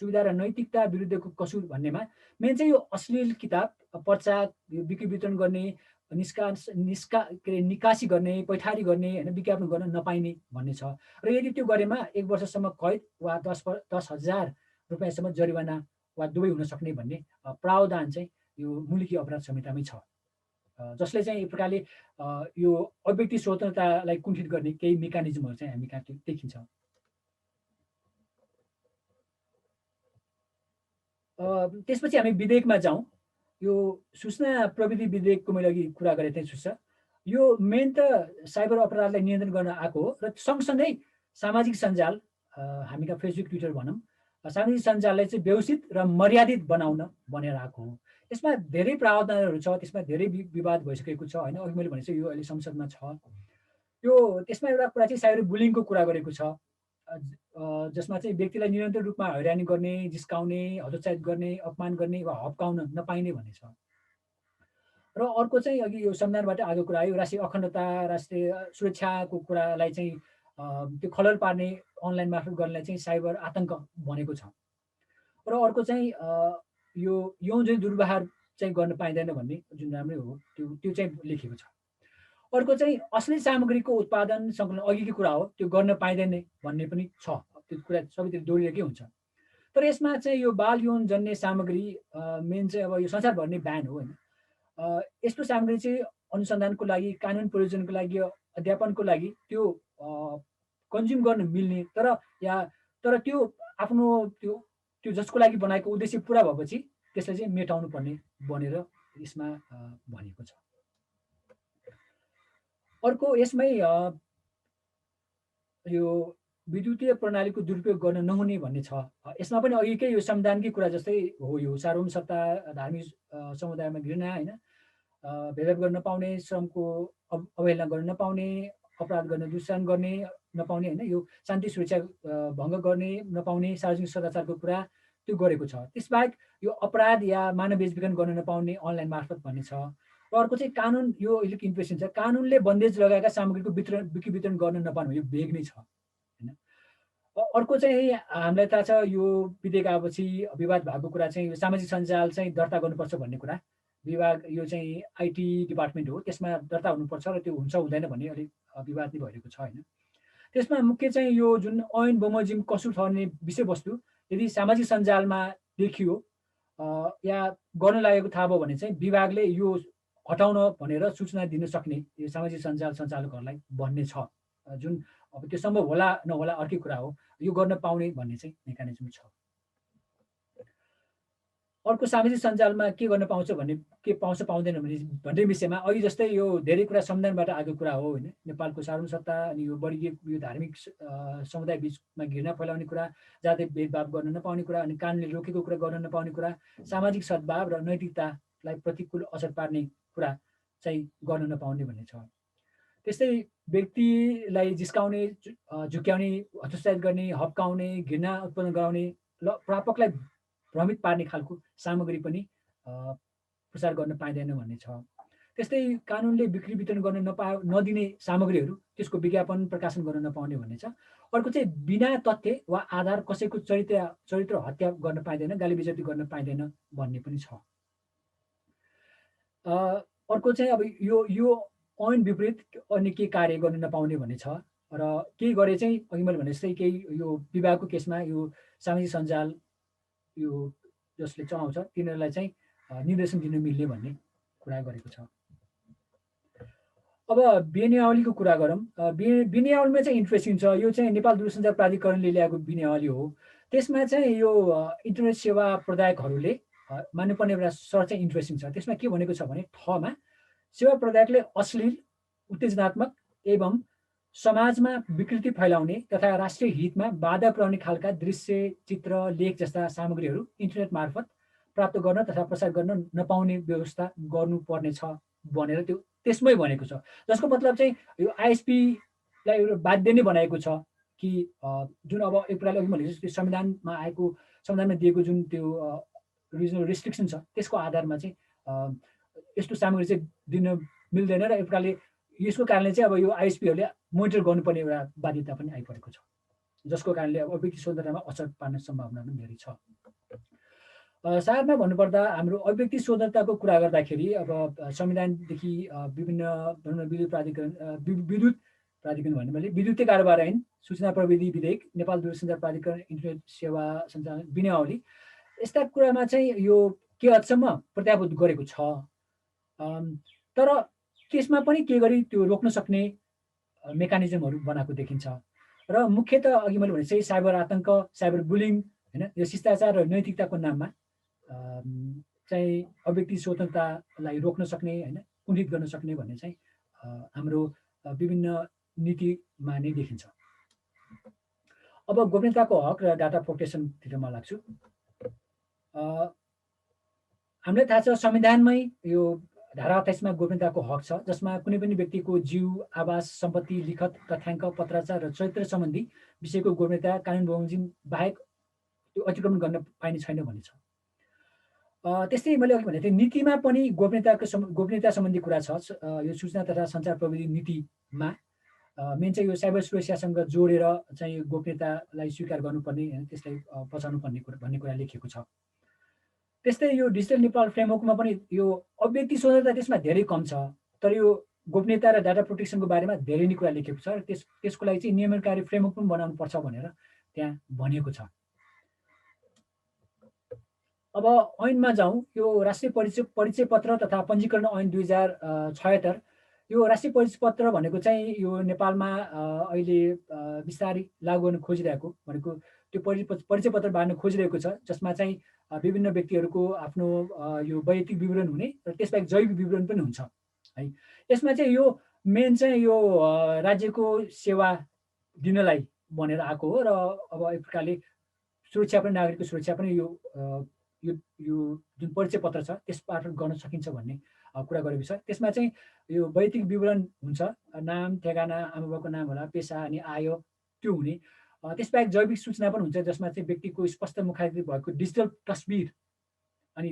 सुविधा र नैतिकता विरुद्धको कसुर भन्नेमा मेन चाहिँ यो अश्लील किताब प्रचार बिक्री वितरण गर्ने निकासी गर्ने पैठारी गर्ने होइन विज्ञापन गर्न नपाइने भन्ने छ र यदि त्यो गरेमा 1 वर्षसम्म कैद वा 10,000 रुपियाँसम्म जरिवाना वा दुवै हुन सक्ने भन्ने प्रावधान चाहिँ यो मुलुकी अपराध संहितामै छ जसले चाहिँ एक प्रकारले यो अभिव्यक्ति स्वतन्त्रतालाई कुण्ठित गर्ने केही मेकानिजमहरू चाहिँ हामी कहाँ देखिन्छ त्यसपछि हामी विधेयकमा जाउँ यो सूचना प्रविधि विधेयकको मैले अघि कुरा गरेको थिएँ सुस्सा यो मेन त साइबर अपराधलाई नियन्त्रण गर्न आएको हो र सँगसँगै सामाजिक सञ्जाल हामी कहाँ फेसबुक ट्विटर भनौँ सामाजिक सञ्जाललाई चाहिँ व्यवस्थित र मर्यादित बनाउन भनेर आएको हो यसमा धेरै प्रावधानहरू छ त्यसमा धेरै विवाद भइसकेको छ होइन अघि मैले भनेको छु यो अहिले संसदमा छ यो त्यसमा एउटा कुरा चाहिँ साइबर बुलिङको कुरा गरेको छ जसमा चाहिँ व्यक्तिलाई निरन्तर रूपमा हैरानी गर्ने जिस्काउने हतोत्साहित गर्ने अपमान गर्ने वा हप्काउन नपाइने भन्ने छ र अर्को चाहिँ अघि यो संविधानबाट आएको कुरा आयो राष्ट्रिय अखण्डता राष्ट्रिय सुरक्षाको कुरालाई चाहिँ त्यो खलल पार्ने अनलाइन मार्फत गर्नलाई चाहिँ साइबर आतङ्क भनेको छ र अर्को चाहिँ यो यौन चाहिँ दुर्व्यवहार चाहिँ गर्न पाइँदैन भन्ने जुन राम्रै हो त्यो चाहिँ लेखेको छ अर्को चाहिँ अश्लील सामग्रीको उत्पादन सङ्कलन अघिकै कुरा हो त्यो गर्न पाइँदैन भन्ने पनि छ त्यो कुरा सबैतिर जोडिएकै हुन्छ तर यसमा चाहिँ यो बाल यौन जन्य सामग्री मेन चाहिँ अब यो संसारभर नै ब्यान हो होइन यस्तो सामग्री चाहिँ अनुसन्धानको लागि कानुन प्रयोजनको लागि अध्यापनको लागि त्यो कन्ज्युम गर्न मिल्ने तर त्यो आफ्नो त्यो जसको लागि बनाएको उद्देश्य पुरा भएपछि त्यसलाई चाहिँ मेटाउनु पर्ने बनेर यसमा भनेको छ अर्को यसमै यो विद्युतीय प्रणालीको दुरुपयोग गर्न नहुने भन्ने छ यसमा पनि अघिकै यो संविधानकै कुरा जस्तै हो यो सार्वभौम सत्ता धार्मिक समुदायमा घृणा होइन भेदभाव गर्न नपाउने श्रमको अवहेलना गर्न नपाउने अपराध गर्न दुष्कर्म गर्ने नपाउने होइन यो शान्ति सुरक्षा भङ्ग गर्ने नपाउने सार्वजनिक सदाचारको कुरा त्यो गरेको छ त्यसबाहेक यो अपराध या मानव बेचबिखन गर्न नपाउने अनलाइन मार्फत भन्ने छ र अर्को चाहिँ कानुन यो अलिक इन्ट्रेस्टिङ छ कानुनले बन्देज लगाएका सामग्रीको बिक्री वितरण गर्न नपाउने यो भेग नै छ होइन अर्को चाहिँ हामीलाई थाहा छ यो विधेयक आएपछि विवाद भएको कुरा चाहिँ यो सामाजिक सञ्जाल चाहिँ दर्ता गर्नुपर्छ भन्ने कुरा विभाग यो चाहिँ आइटी डिपार्टमेन्ट हो त्यसमा दर्ता हुनुपर्छ र त्यो हुन्छ हुँदैन भन्ने अलिक विवाद नै भइरहेको छ होइन त्यसमा मुख्य चाहिँ यो जुन ऐन बमोजिम कसुर ठहर्ने विषयवस्तु यदि सामाजिक सञ्जालमा देखियो या गर्न लागेको थाहा भयो भने चाहिँ विभागले यो हटाउन भनेर सूचना दिन सक्ने यो सामाजिक सञ्जाल सञ्चालकहरूलाई भन्ने छ जुन अब त्यो सम्भव होला नहोला अर्कै कुरा हो यो गर्न पाउने भन्ने चाहिँ मेकानिजम छ अर्को सामाजिक सञ्जालमा के गर्न पाउँछ भन्ने के पाउँछ पाउँदैन भन्ने विषयमा अघि जस्तै यो धेरै कुरा संविधानबाट आएको कुरा हो होइन नेपालको सार्वभौम सत्ता अनि यो वर्गीय यो धार्मिक समुदाय बिचमा घृणा फैलाउने कुरा जातीय भेदभाव गर्न नपाउने कुरा अनि कानुनले रोकेको कुरा गर्न नपाउने कुरा सामाजिक सद्भाव र नैतिकतालाई प्रतिकूल असर पार्ने कुरा चाहिँ गर्न नपाउने भन्ने छ त्यस्तै व्यक्तिलाई जिस्काउने झुक्याउने हतोत्साहित गर्ने हप्काउने घृणा उत्पन्न गराउने प्रापकलाई भ्रमित पार्ने खालको सामग्री पनि प्रसार गर्न पाइँदैन भन्ने छ त्यस्तै कानुनले बिक्री वितरण गर्न नदिने सामग्रीहरू त्यसको विज्ञापन प्रकाशन गर्न नपाउने भन्ने छ अर्को चाहिँ बिना तथ्य वा आधार कसैको चरित्र हत्या गर्न पाइँदैन गाली बेइज्जती गर्न पाइँदैन भन्ने पनि छ अर्को चाहिँ अब यो ऐन विपरीत अन्य के कार्य गर्न नपाउने भन्ने छ र केही गरे चाहिँ अघि मैले भने जस्तै केही यो विवाहको केसमा यो सामाजिक सञ्जाल यो जसले चलाउँछ तिनीहरूलाई चाहिँ निर्देशन दिन मिल्ने भन्ने कुरा गरेको छ अब विनियावलीको कुरा गरौँ विनियावलीमा चाहिँ इन्ट्रेस्टिङ छ यो चाहिँ नेपाल दूरसञ्चार प्राधिकरणले ल्याएको विनियावली हो त्यसमा चाहिँ यो इन्टरनेट सेवा प्रदायकहरूले मान्नुपर्ने एउटा शर्त चाहिँ इन्ट्रेस्टिङ छ त्यसमा के भनेको छ भने ठमा सेवा प्रदायकले अश्लील उत्तेजनात्मक एवं समाजमा विकृति फैलाउने तथा राष्ट्रिय हितमा बाधा पुर्याउने खालका दृश्य चित्र लेख जस्ता सामग्रीहरू इन्टरनेट मार्फत प्राप्त गर्न तथा प्रसार गर्न नपाउने व्यवस्था गर्नुपर्ने छ भनेर त्यो त्यसमै भनेको छ जसको मतलब चाहिँ यो आइएसपीलाई एउटा बाध्य नै बनाएको छ कि जुन अब एक प्रकारले अघि मैले त्यो संविधानमा दिएको जुन त्यो रिजनल रेस्ट्रिक्सन छ त्यसको आधारमा चाहिँ यस्तो सामग्री चाहिँ दिन मिल्दैन र एक प्रकारले यसको कारणले चाहिँ अब यो आइएसपीहरूले मोनिटर गर्नुपर्ने एउटा बाध्यता पनि आइपरेको छ जसको कारणले अब अभिव्यक्ति स्वतन्त्रतामा असर पार्ने सम्भावना पनि धेरै छ। सारमा भन्नुपर्दा हाम्रो अभिव्यक्ति स्वतन्त्रताको कुरा गर्दाखेरि अब संविधानदेखि विभिन्न विद्युत प्राधिकरण विद्युत प्राधिकरण भन्ने मैले विद्युतीय कारोबार ऐन, सूचना प्रविधि विधेयक, नेपाल दूरसञ्चार प्राधिकरण, इन्टरनेट सेवा सञ्चालन विनियावली, यस्ता कुरामा चाहिँ यो के हदसम्म प्रत्याभूत गरेको छ। तर त्यसमा पनि के गरी त्यो रोक्न सक्ने मेकानिजमहरू बनाएको देखिन्छ। र मुख्यतः अघि मैले भने चाहिँ साइबर आतङ्क, साइबर बुलिङ, होइन, यो शिष्टाचार र नैतिकताको नाममा चाहिँ अभिव्यक्ति स्वतन्त्रतालाई रोक्न सक्ने, होइन, कुण्ठित गर्न सक्ने भन्ने चाहिँ हाम्रो विभिन्न नीतिमा नै देखिन्छ। अब गोपनीयताको हक र डाटा प्रोटेक्सनतिर म लाग्छु। हामीलाई थाहा छ संविधानमै यो धारा 28मा गोपनीयताको हक छ, जसमा कुनै पनि व्यक्तिको जीव, आवास, सम्पत्ति, लिखत, तथ्याङ्क, पत्राचार र चरित्र सम्बन्धी विषयको गोपनीयता कानुन बमोजिम बाहेक त्यो अतिक्रमण गर्न पाइने छैन भन्ने छ। त्यस्तै मैले अघि भनेको थिएँ नीतिमा पनि गोपनीयता सम्बन्धी कुरा छ। यो सूचना तथा सञ्चार प्रविधि नीतिमा मेन चाहिँ यो साइबर सुरक्षासँग जोडेर चाहिँ गोपनीयतालाई स्वीकार गर्नुपर्ने, होइन, त्यसलाई बचाउनु पर्ने भन्ने कुरा लेखिएको छ। त्यस्तै यो डिजिटल नेपाल फ्रेमवर्कमा पनि यो अभिव्यक्ति स्वतन्त्रता त्यसमा धेरै कम छ, तर यो गोपनीयता र डाटा प्रोटेक्सनको बारेमा धेरै नै कुरा लेखेको छ र त्यसको लागि चाहिँ नियमनकारी फ्रेमवर्क पनि बनाउनु पर्छ भनेर त्यहाँ भनिएको छ। अब ऐनमा जाउँ। यो राष्ट्रिय परिचय पत्र तथा पञ्जीकरण ऐन 2076, यो राष्ट्रिय परिचय पत्र भनेको चाहिँ यो नेपालमा अहिले बिस्तारै लागू गर्न खोजिरहेको भनेको त्यो परिचय पत्र बाँड्न खोजिरहेको छ, जसमा चाहिँ विभिन्न व्यक्तिहरूको आफ्नो यो वैयक्तिक विवरण हुने र त्यसबाहेक जैविक विवरण पनि हुन्छ है। यसमा चाहिँ यो मेन चाहिँ यो राज्यको सेवा दिनलाई भनेर आएको हो र अब एक प्रकारले सुरक्षा पनि, नागरिकको सुरक्षा पनि यो जुन परिचय पत्र छ त्यसबाट गर्न सकिन्छ भन्ने कुरा गरेको छ। त्यसमा चाहिँ यो वैयक्तिक विवरण हुन्छ, नाम, ठेगाना, आमाबाबुको नाम होला, पेसा अनि आय त्यो हुने। त्यसबाहेक जैविक सूचना पनि हुन्छ, जसमा चाहिँ व्यक्तिको स्पष्ट मुखाकृति भएको डिजिटल तस्बिर अनि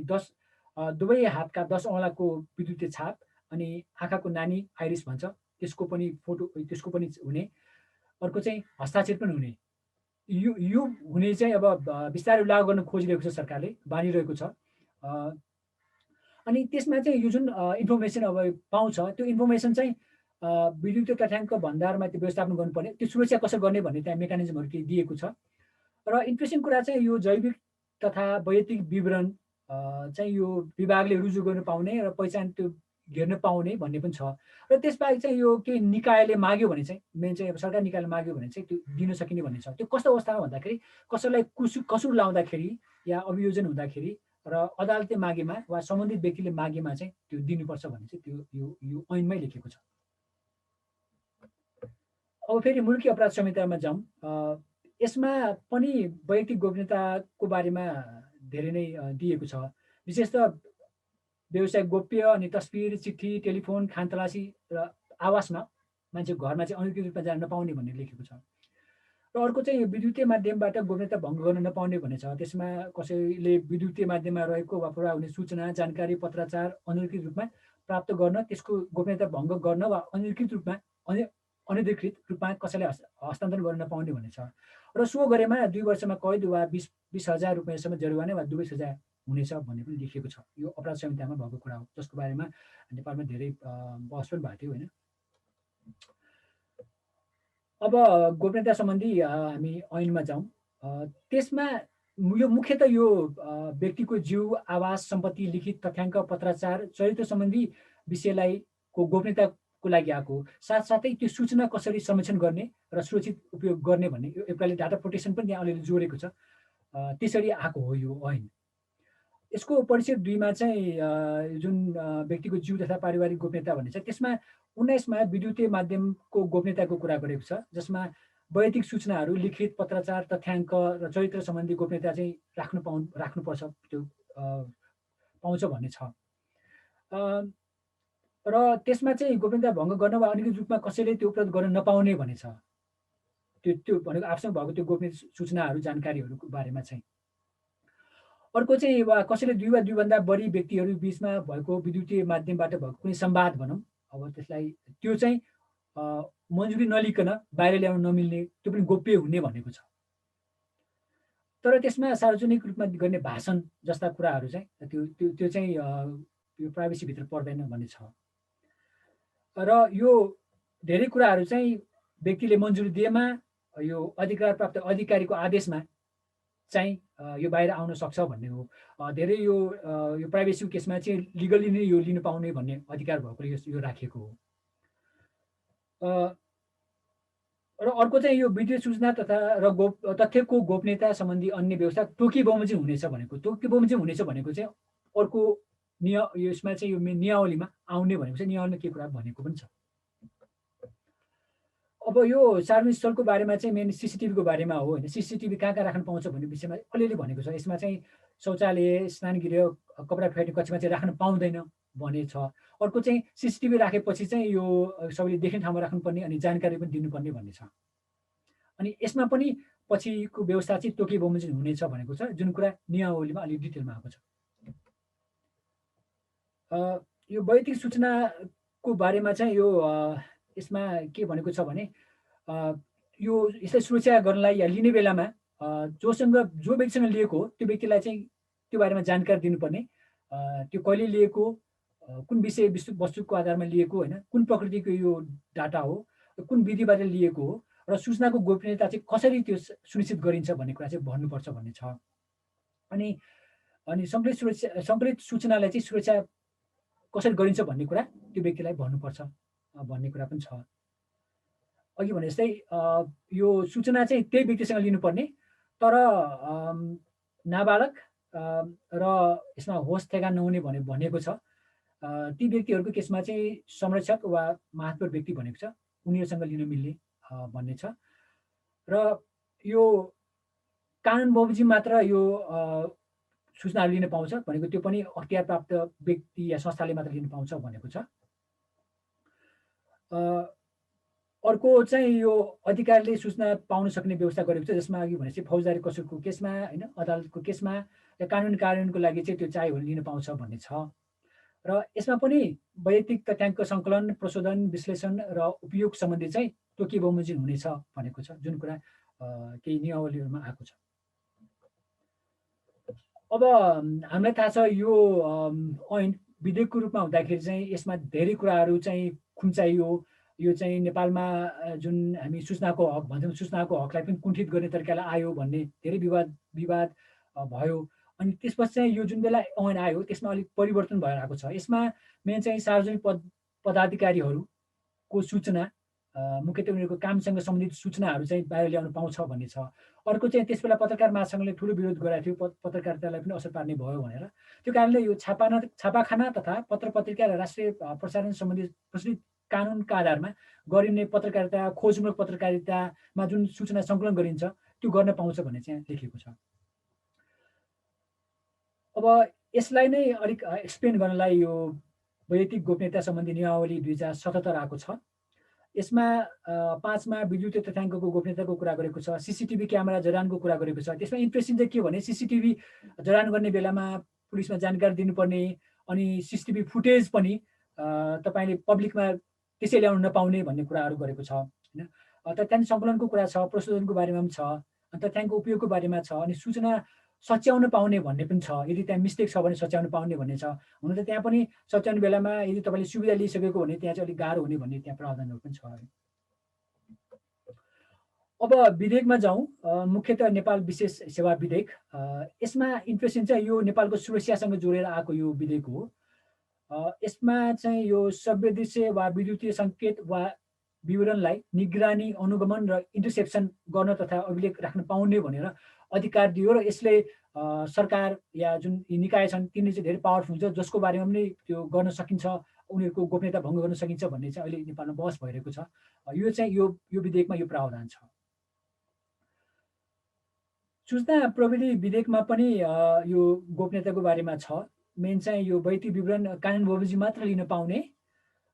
दुवै हातका 10 औँलाको विद्युतीय छाप अनि आँखाको नानी आइरिस भन्छ त्यसको पनि फोटो, त्यसको पनि हुने। अर्को चाहिँ हस्ताक्षर पनि हुने। यो हुने चाहिँ अब बिस्तारै लागू गर्न खोजिरहेको छ सरकारले, बानिरहेको छ। अनि त्यसमा चाहिँ यो जुन इन्फर्मेसन अब पाउँछ त्यो इन्फर्मेसन चाहिँ विद्युतीय तथ्याङ्क भण्डारमा त्यो व्यवस्थापन गर्नुपर्ने, त्यो सुरक्षा कसरी गर्ने भन्ने त्यहाँ मेकानिजमहरू केही दिएको छ। र इन्ट्रेस्टिङ कुरा चाहिँ यो जैविक तथा वैयक्तिक विवरण चाहिँ यो विभागले रुजु गर्न पाउने र पहिचान त्यो घेर्न पाउने भन्ने पनि छ। र त्यसबाहेक चाहिँ यो केही निकायले माग्यो भने चाहिँ, मेन चाहिँ अब सरकार निकायले माग्यो भने चाहिँ त्यो दिन सकिने भन्ने छ। त्यो कस्तो अवस्थामा भन्दाखेरि कसैलाई कसुर लाउँदाखेरि या अभियोजन हुँदाखेरि र अदालतले मागेमा वा सम्बन्धित व्यक्तिले मागेमा चाहिँ त्यो दिनुपर्छ भन्ने चाहिँ त्यो यो ऐनमै लेखेको छ। अब फेरि मुलुकी अपराध संहितामा जाउँ। यसमा पनि वैयक्तिक गोपनीयताको बारेमा धेरै नै दिएको छ। विशेषतः व्यवसायिक गोप्य अनि तस्बिर, चिठी, टेलिफोन, खानतलासी र आवासमा मान्छे घरमा चाहिँ अनधिकृत रूपमा जान नपाउने भन्ने लेखेको छ। र अर्को चाहिँ विद्युतीय माध्यमबाट गोपनीयता भङ्ग गर्न नपाउने भन्ने छ। त्यसमा कसैले विद्युतीय माध्यममा रहेको वा प्रभाव हुने सूचना, जानकारी, पत्राचार अनधिकृत रूपमा प्राप्त गर्न, त्यसको गोपनीयता भङ्ग गर्न वा अनधिकृत रूपमा कसैलाई हस्तान्तरण गर्न नपाउने भन्ने छ। र सो गरेमा 2 वर्षमा कैद वा 20,000 रुपियाँसम्म जरिवाना वा दुवै सजाय हुनेछ भन्ने पनि लेखिएको छ। यो अपराध संहितामा भएको कुरा हो, जसको बारेमा नेपालमा धेरै बहस पनि भएको थियो, होइन। अब गोपनीयता सम्बन्धी हामी ऐनमा जाउँ। त्यसमा यो मुख्यतः यो व्यक्तिको जीव, आवास, सम्पत्ति, लिखित तथ्याङ्क, पत्राचार, चरित्र सम्बन्धी विषयलाई को गोपनीयताको लागि आएको, साथसाथै त्यो सूचना कसरी संरक्षण गर्ने र सुरक्षित उपयोग गर्ने भन्ने यो एक प्रकारले डाटा प्रोटेक्सन पनि त्यहाँ अलिअलि जोडेको छ। त्यसरी आएको हो यो ऐन। यसको परिच्छेद 2 मा चाहिँ जुन व्यक्तिको जीव तथा पारिवारिक गोपनीयता भन्ने छ, त्यसमा 19 मा विद्युतीय माध्यमको गोपनीयताको कुरा गरेको छ, जसमा वैयक्तिक सूचनाहरू, लिखित, पत्राचार, तथ्याङ्क र चरित्र सम्बन्धी गोपनीयता चाहिँ राख्नुपर्छ, त्यो पाउँछ भन्ने छ। र त्यसमा चाहिँ गोपनीयता भङ्ग गर्न वा अनधिकृत रूपमा कसैले त्यो उपलब्ध गर्न नपाउने भन्ने छ। त्यो भनेको आफूसँग भएको त्यो गोपनीय सूचनाहरू, जानकारीहरूको बारेमा चाहिँ। अर्को चाहिँ वा कसैले 2 वा 2 भन्दा बढी व्यक्तिहरू बीचमा भएको विद्युतीय माध्यमबाट भएको कुनै संवाद भनौँ, अब त्यसलाई त्यो चाहिँ मन्जुरी नलिकन बाहिर ल्याउन नमिल्ने, त्यो पनि गोप्य हुने भनेको छ। तर त्यसमा सार्वजनिक रूपमा गर्ने भाषण जस्ता कुराहरू चाहिँ त्यो चाहिँ यो प्राइभेसीभित्र पर्दैन भन्ने छ। र यो धेरै कुराहरू चाहिँ व्यक्तिले मन्जुरी दिएमा, यो अधिकार प्राप्त अधिकारीको आदेशमा चाहिँ यो बाहिर आउन सक्छ भन्ने हो। धेरै यो प्राइभेसीको केसमा चाहिँ लिगली नै यो लिन पाउने भन्ने अधिकार भएकोले यो राखिएको हो। र अर्को चाहिँ यो वित्तीय सूचना तथा तथ्यको गोपनीयता सम्बन्धी अन्य व्यवस्था तोकिबमोजिम हुनेछ भनेको। तोकिबमोजिम हुनेछ भनेको चाहिँ अर्को यसमा चाहिँ यो नियमावलीमा आउने भनेको चाहिँ नियमावलीमा के कुरा भनेको पनि छ। अब यो सार्वजनिक स्थलको बारेमा चाहिँ मेन सीसीटीभीको बारेमा हो होइन। सीसीटीभी कहाँ कहाँ राख्न पाउँछ भन्ने विषयमा अलिअलि भनेको छ। यसमा चाहिँ शौचालय, स्नानगृह, कपडा फेर्ने कक्षमा चाहिँ राख्न पाउँदैन भने छ। अर्को चाहिँ सीसीटीभी राखेपछि चाहिँ यो सबैले देख्ने ठाउँमा राख्नुपर्ने अनि जानकारी पनि दिनुपर्ने भन्ने छ। अनि यसमा पनि पछिको व्यवस्था चाहिँ तोकिबमोजिम हुनेछ भनेको छ, जुन कुरा नियमावलीमा अलिक डिटेलमा आएको छ। यो वैयक्तिक सूचनाको बारेमा चाहिँ यो यसमा के भनेको छ भने यो यसलाई सुरक्षा गर्नलाई या लिने बेलामा जो व्यक्तिसँग लिएको हो त्यो व्यक्तिलाई चाहिँ त्यो बारेमा जानकारी दिनुपर्ने, त्यो कहिले लिएको, कुन विषय वस्तुको आधारमा लिएको होइन, कुन प्रकृतिको यो डाटा हो, कुन विधिबाट लिएको हो र सूचनाको गोपनीयता चाहिँ कसरी त्यो सुनिश्चित गरिन्छ भन्ने कुरा चाहिँ भन्नुपर्छ भन्ने छ। अनि सङ्कलित सूचनालाई चाहिँ सुरक्षा कसरी गरिन्छ भन्ने कुरा त्यो व्यक्तिलाई भन्नुपर्छ भन्ने कुरा पनि छ। अघि भने जस्तै यो सूचना चाहिँ त्यही व्यक्तिसँग लिनुपर्ने, तर नाबालक र यसमा होस ठेगान नहुने भनेको छ। ती व्यक्तिहरूको केसमा चाहिँ संरक्षक वा महत्त्वपूर्ण व्यक्ति भनेको छ, उनीहरूसँग लिन मिल्ने भन्ने छ। र यो कानुन बमोजिम मात्र यो सूचनाहरू लिन पाउँछ भनेको त्यो पनि अख्तियार प्राप्त व्यक्ति या संस्थाले मात्र लिन पाउँछ भनेको छ। अर्को चाहिँ यो अधिकारले सूचना पाउन सक्ने व्यवस्था गरेको छ, जसमा अघि भनेपछि फौजदारी कसुरको केसमा होइन, अदालतको केसमा या कानुनको लागि चाहिँ त्यो चाहियो भने लिन पाउँछ भन्ने छ। र यसमा पनि वैयक्तिक तथ्याङ्क सङ्कलन, प्रशोधन, विश्लेषण र उपयोग सम्बन्धी चाहिँ तोकिबमोजिम हुनेछ भनेको छ, जुन कुरा केही नियमावलीहरूमा आएको छ। अब हामीलाई थाहा छ यो ऐन विधेयकको रूपमा हुँदाखेरि चाहिँ यसमा धेरै कुराहरू चाहिँ खुम्चाइयो। यो चाहिँ नेपालमा जुन हामी सूचनाको हक भन्छौँ, सूचनाको हकलाई पनि कुण्ठित गर्ने तरिकाले आयो भन्ने धेरै विवाद भयो। अनि त्यसपछि चाहिँ यो जुन बेला ऐन आयो त्यसमा अलिक परिवर्तन भएर आएको छ। यसमा मेन चाहिँ सार्वजनिक पदाधिकारीहरूको सूचना, मुख्यतः उनीहरूको कामसँग सम्बन्धित सूचनाहरू चाहिँ बाहिर ल्याउन पाउँछ भन्ने छ। अर्को चाहिँ त्यस बेला पत्रकार महासङ्घले ठुलो विरोध गरेको थियो, पत्रकारितालाई पनि असर पार्ने भयो भनेर। त्यो कारणले यो छापाखाना तथा पत्र पत्रिका र राष्ट्रिय प्रसारण सम्बन्धी प्रचलित कानुनका आधारमा गरिने पत्रकारिता, खोजमूलक पत्रकारितामा जुन सूचना सङ्कलन गरिन्छ त्यो गर्न पाउँछ भन्ने चाहिँ लेखिएको छ। अब यसलाई नै अलिक एक्सप्लेन गर्नलाई यो वैयक्तिक गोपनीयता सम्बन्धी नियमावली 2077 आएको छ। यसमा 5 मा विद्युतीय तथ्याङ्कको गोपनीयताको कुरा गरेको छ, सीसीटीभी क्यामेरा जडानको कुरा गरेको छ। त्यसमा इन्ट्रेस्टिङ चाहिँ के भने सीसीटीभी जडान गर्ने बेलामा पुलिसमा जानकारी दिनुपर्ने, अनि सीसीटीभी फुटेज पनि तपाईँले पब्लिकमा त्यसै ल्याउन नपाउने भन्ने कुराहरू गरेको छ होइन। तथ्याङ्क सङ्कलनको कुरा छ, प्रशोधनको बारेमा पनि छ, तथ्याङ्कको उपयोगको बारेमा छ, अनि सूचना सच्याउन पाउने भन्ने पनि छ। यदि त्यहाँ मिस्टेक छ भने सच्याउन पाउने भन्ने छ। हुन त त्यहाँ पनि सच्याउने बेलामा यदि तपाईँले सुविधा लिइसकेको भने त्यहाँ चाहिँ अलिक गाह्रो हुने भन्ने त्यहाँ प्रावधानहरू पनि छ। अब विधेयकमा जाउँ, मुख्यतः नेपाल विशेष सेवा विधेयक। यसमा इन्ट्रेस्टिङ चाहिँ यो नेपालको सुरक्षासँग जोडेर आएको यो विधेयक हो। यसमा चाहिँ यो संवेदनशील वा विद्युतीय सङ्केत वा विवरणलाई निगरानी, अनुगमन र इन्टरसेप्सन गर्न तथा अभिलेख राख्न पाउने भनेर अधिकार दियो। र यसले सरकार या जुन निकाय छन् तिनीहरू चाहिँ धेरै पावरफुल हुन्छ, जसको बारेमा पनि त्यो गर्न सकिन्छ, उनीहरूको गोपनीयता भङ्ग गर्न सकिन्छ भन्ने चाहिँ अहिले नेपालमा बहस भइरहेको छ। यो चाहिँ यो विधेयकमा यो प्रावधान छ। सूचना प्रविधि विधेयकमा पनि यो गोपनीयताको बारेमा छ। मेन चाहिँ यो वैयक्तिक विवरण कानुन बमोजिम मात्र लिन पाउने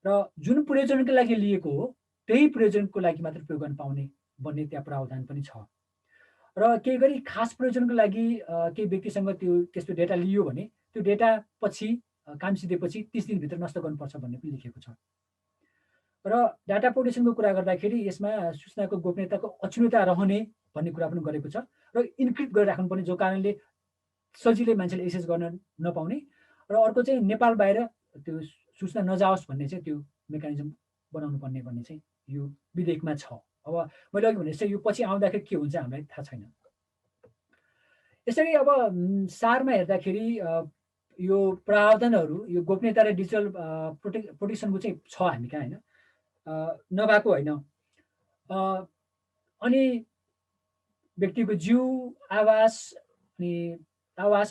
र जुन प्रयोजनको लागि लिएको हो त्यही प्रयोजनको लागि मात्र प्रयोग गर्न पाउने भन्ने त्यहाँ प्रावधान पनि छ। र केही गरी खास प्रयोजनको लागि केही व्यक्तिसँग त्यस्तो डेटा लियो भने त्यो डेटा पछि काम सिधेपछि 30 दिनभित्र नष्ट गर्नुपर्छ भन्ने पनि लेखिएको छ। र र डाटा प्रोटेक्सनको कुरा गर्दाखेरि यसमा सूचनाको गोपनीयताको अक्षुण्णता रहने भन्ने कुरा पनि गरेको छ र इन्क्रिप्ट गरेर राख्नुपर्ने, जो कारणले सजिलै मान्छेले एक्सेस गर्न नपाउने। र अर्को चाहिँ नेपाल बाहिर त्यो सूचना नजाओस् भन्ने चाहिँ त्यो मेकानिजम बनाउनु पर्ने भन्ने चाहिँ यो विधेयकमा छ। अब मैले अघि भने जस्तै यो पछि आउँदाखेरि के हुन्छ हामीलाई थाहा छैन। यसरी अब सारमा हेर्दाखेरि यो प्रावधानहरू, यो गोपनीयता र डिजिटल प्रोटेक्सनको चाहिँ छ हामी कहाँ, होइन, नभएको होइन। अनि व्यक्तिको जीव, आवास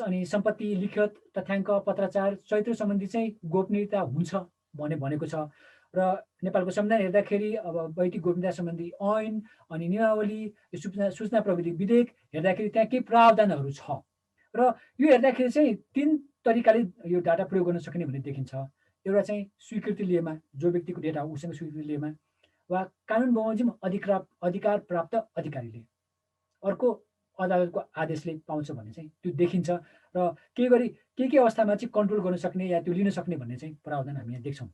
अनि सम्पत्ति, लिखत, तथ्याङ्क, पत्राचार, चरित्र सम्बन्धी चाहिँ गोपनीयता हुन्छ भनेको छ। र नेपालको संविधान हेर्दाखेरि अब वैयक्तिक गोपनीयता सम्बन्धी ऐन अनि नियमावली, सूचना प्रविधि विधेयक हेर्दाखेरि त्यहाँ केही प्रावधानहरू छ। र यो हेर्दाखेरि चाहिँ 3 तरिकाले यो डाटा प्रयोग गर्न सकिने भन्ने देखिन्छ। एउटा चाहिँ स्वीकृति लिएमा, जो व्यक्तिको डेटा हो उसँग स्वीकृति लिएमा, वा कानुन बमोजिम अधिकार प्राप्त अधिकारीले, अर्को अदालतको आदेशले पाउँछ भन्ने चाहिँ त्यो देखिन्छ। र के अवस्थामा चाहिँ कन्ट्रोल गर्न सक्ने या त्यो लिन सक्ने भन्ने चाहिँ प्रावधान हामी यहाँ देख्छौँ।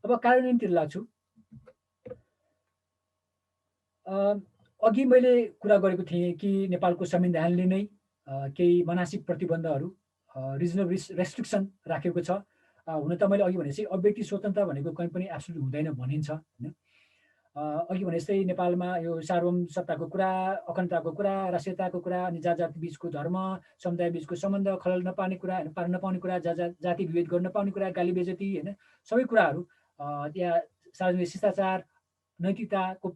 अब कार्यान्वयनतिर लाग्छु। अघि मैले कुरा गरेको थिएँ कि नेपालको संविधानले नै केही मनासिब प्रतिबन्धहरू, रिजनल रेस्ट्रिक्सन राखेको छ। हुन त मैले अघि भने चाहिँ अभिव्यक्ति स्वतन्त्रता भनेको कहीँ पनि एब्सोल्युट हुँदैन भनिन्छ, होइन। अघि भने जस्तै नेपालमा यो सार्वभौम सत्ताको कुरा, अखण्डताको कुरा, राष्ट्रियताको कुरा, अनि जाति बीचको, धर्म समुदाय बीचको सम्बन्ध खलल नपाउने कुरा, होइन, पार्न नपाउने कुरा, जाति विभेद गर्न नपाउने कुरा, गाली बेजती, होइन, सबै कुराहरू त्यहाँ सार्वजनिक शिष्टाचार, नैतिकताको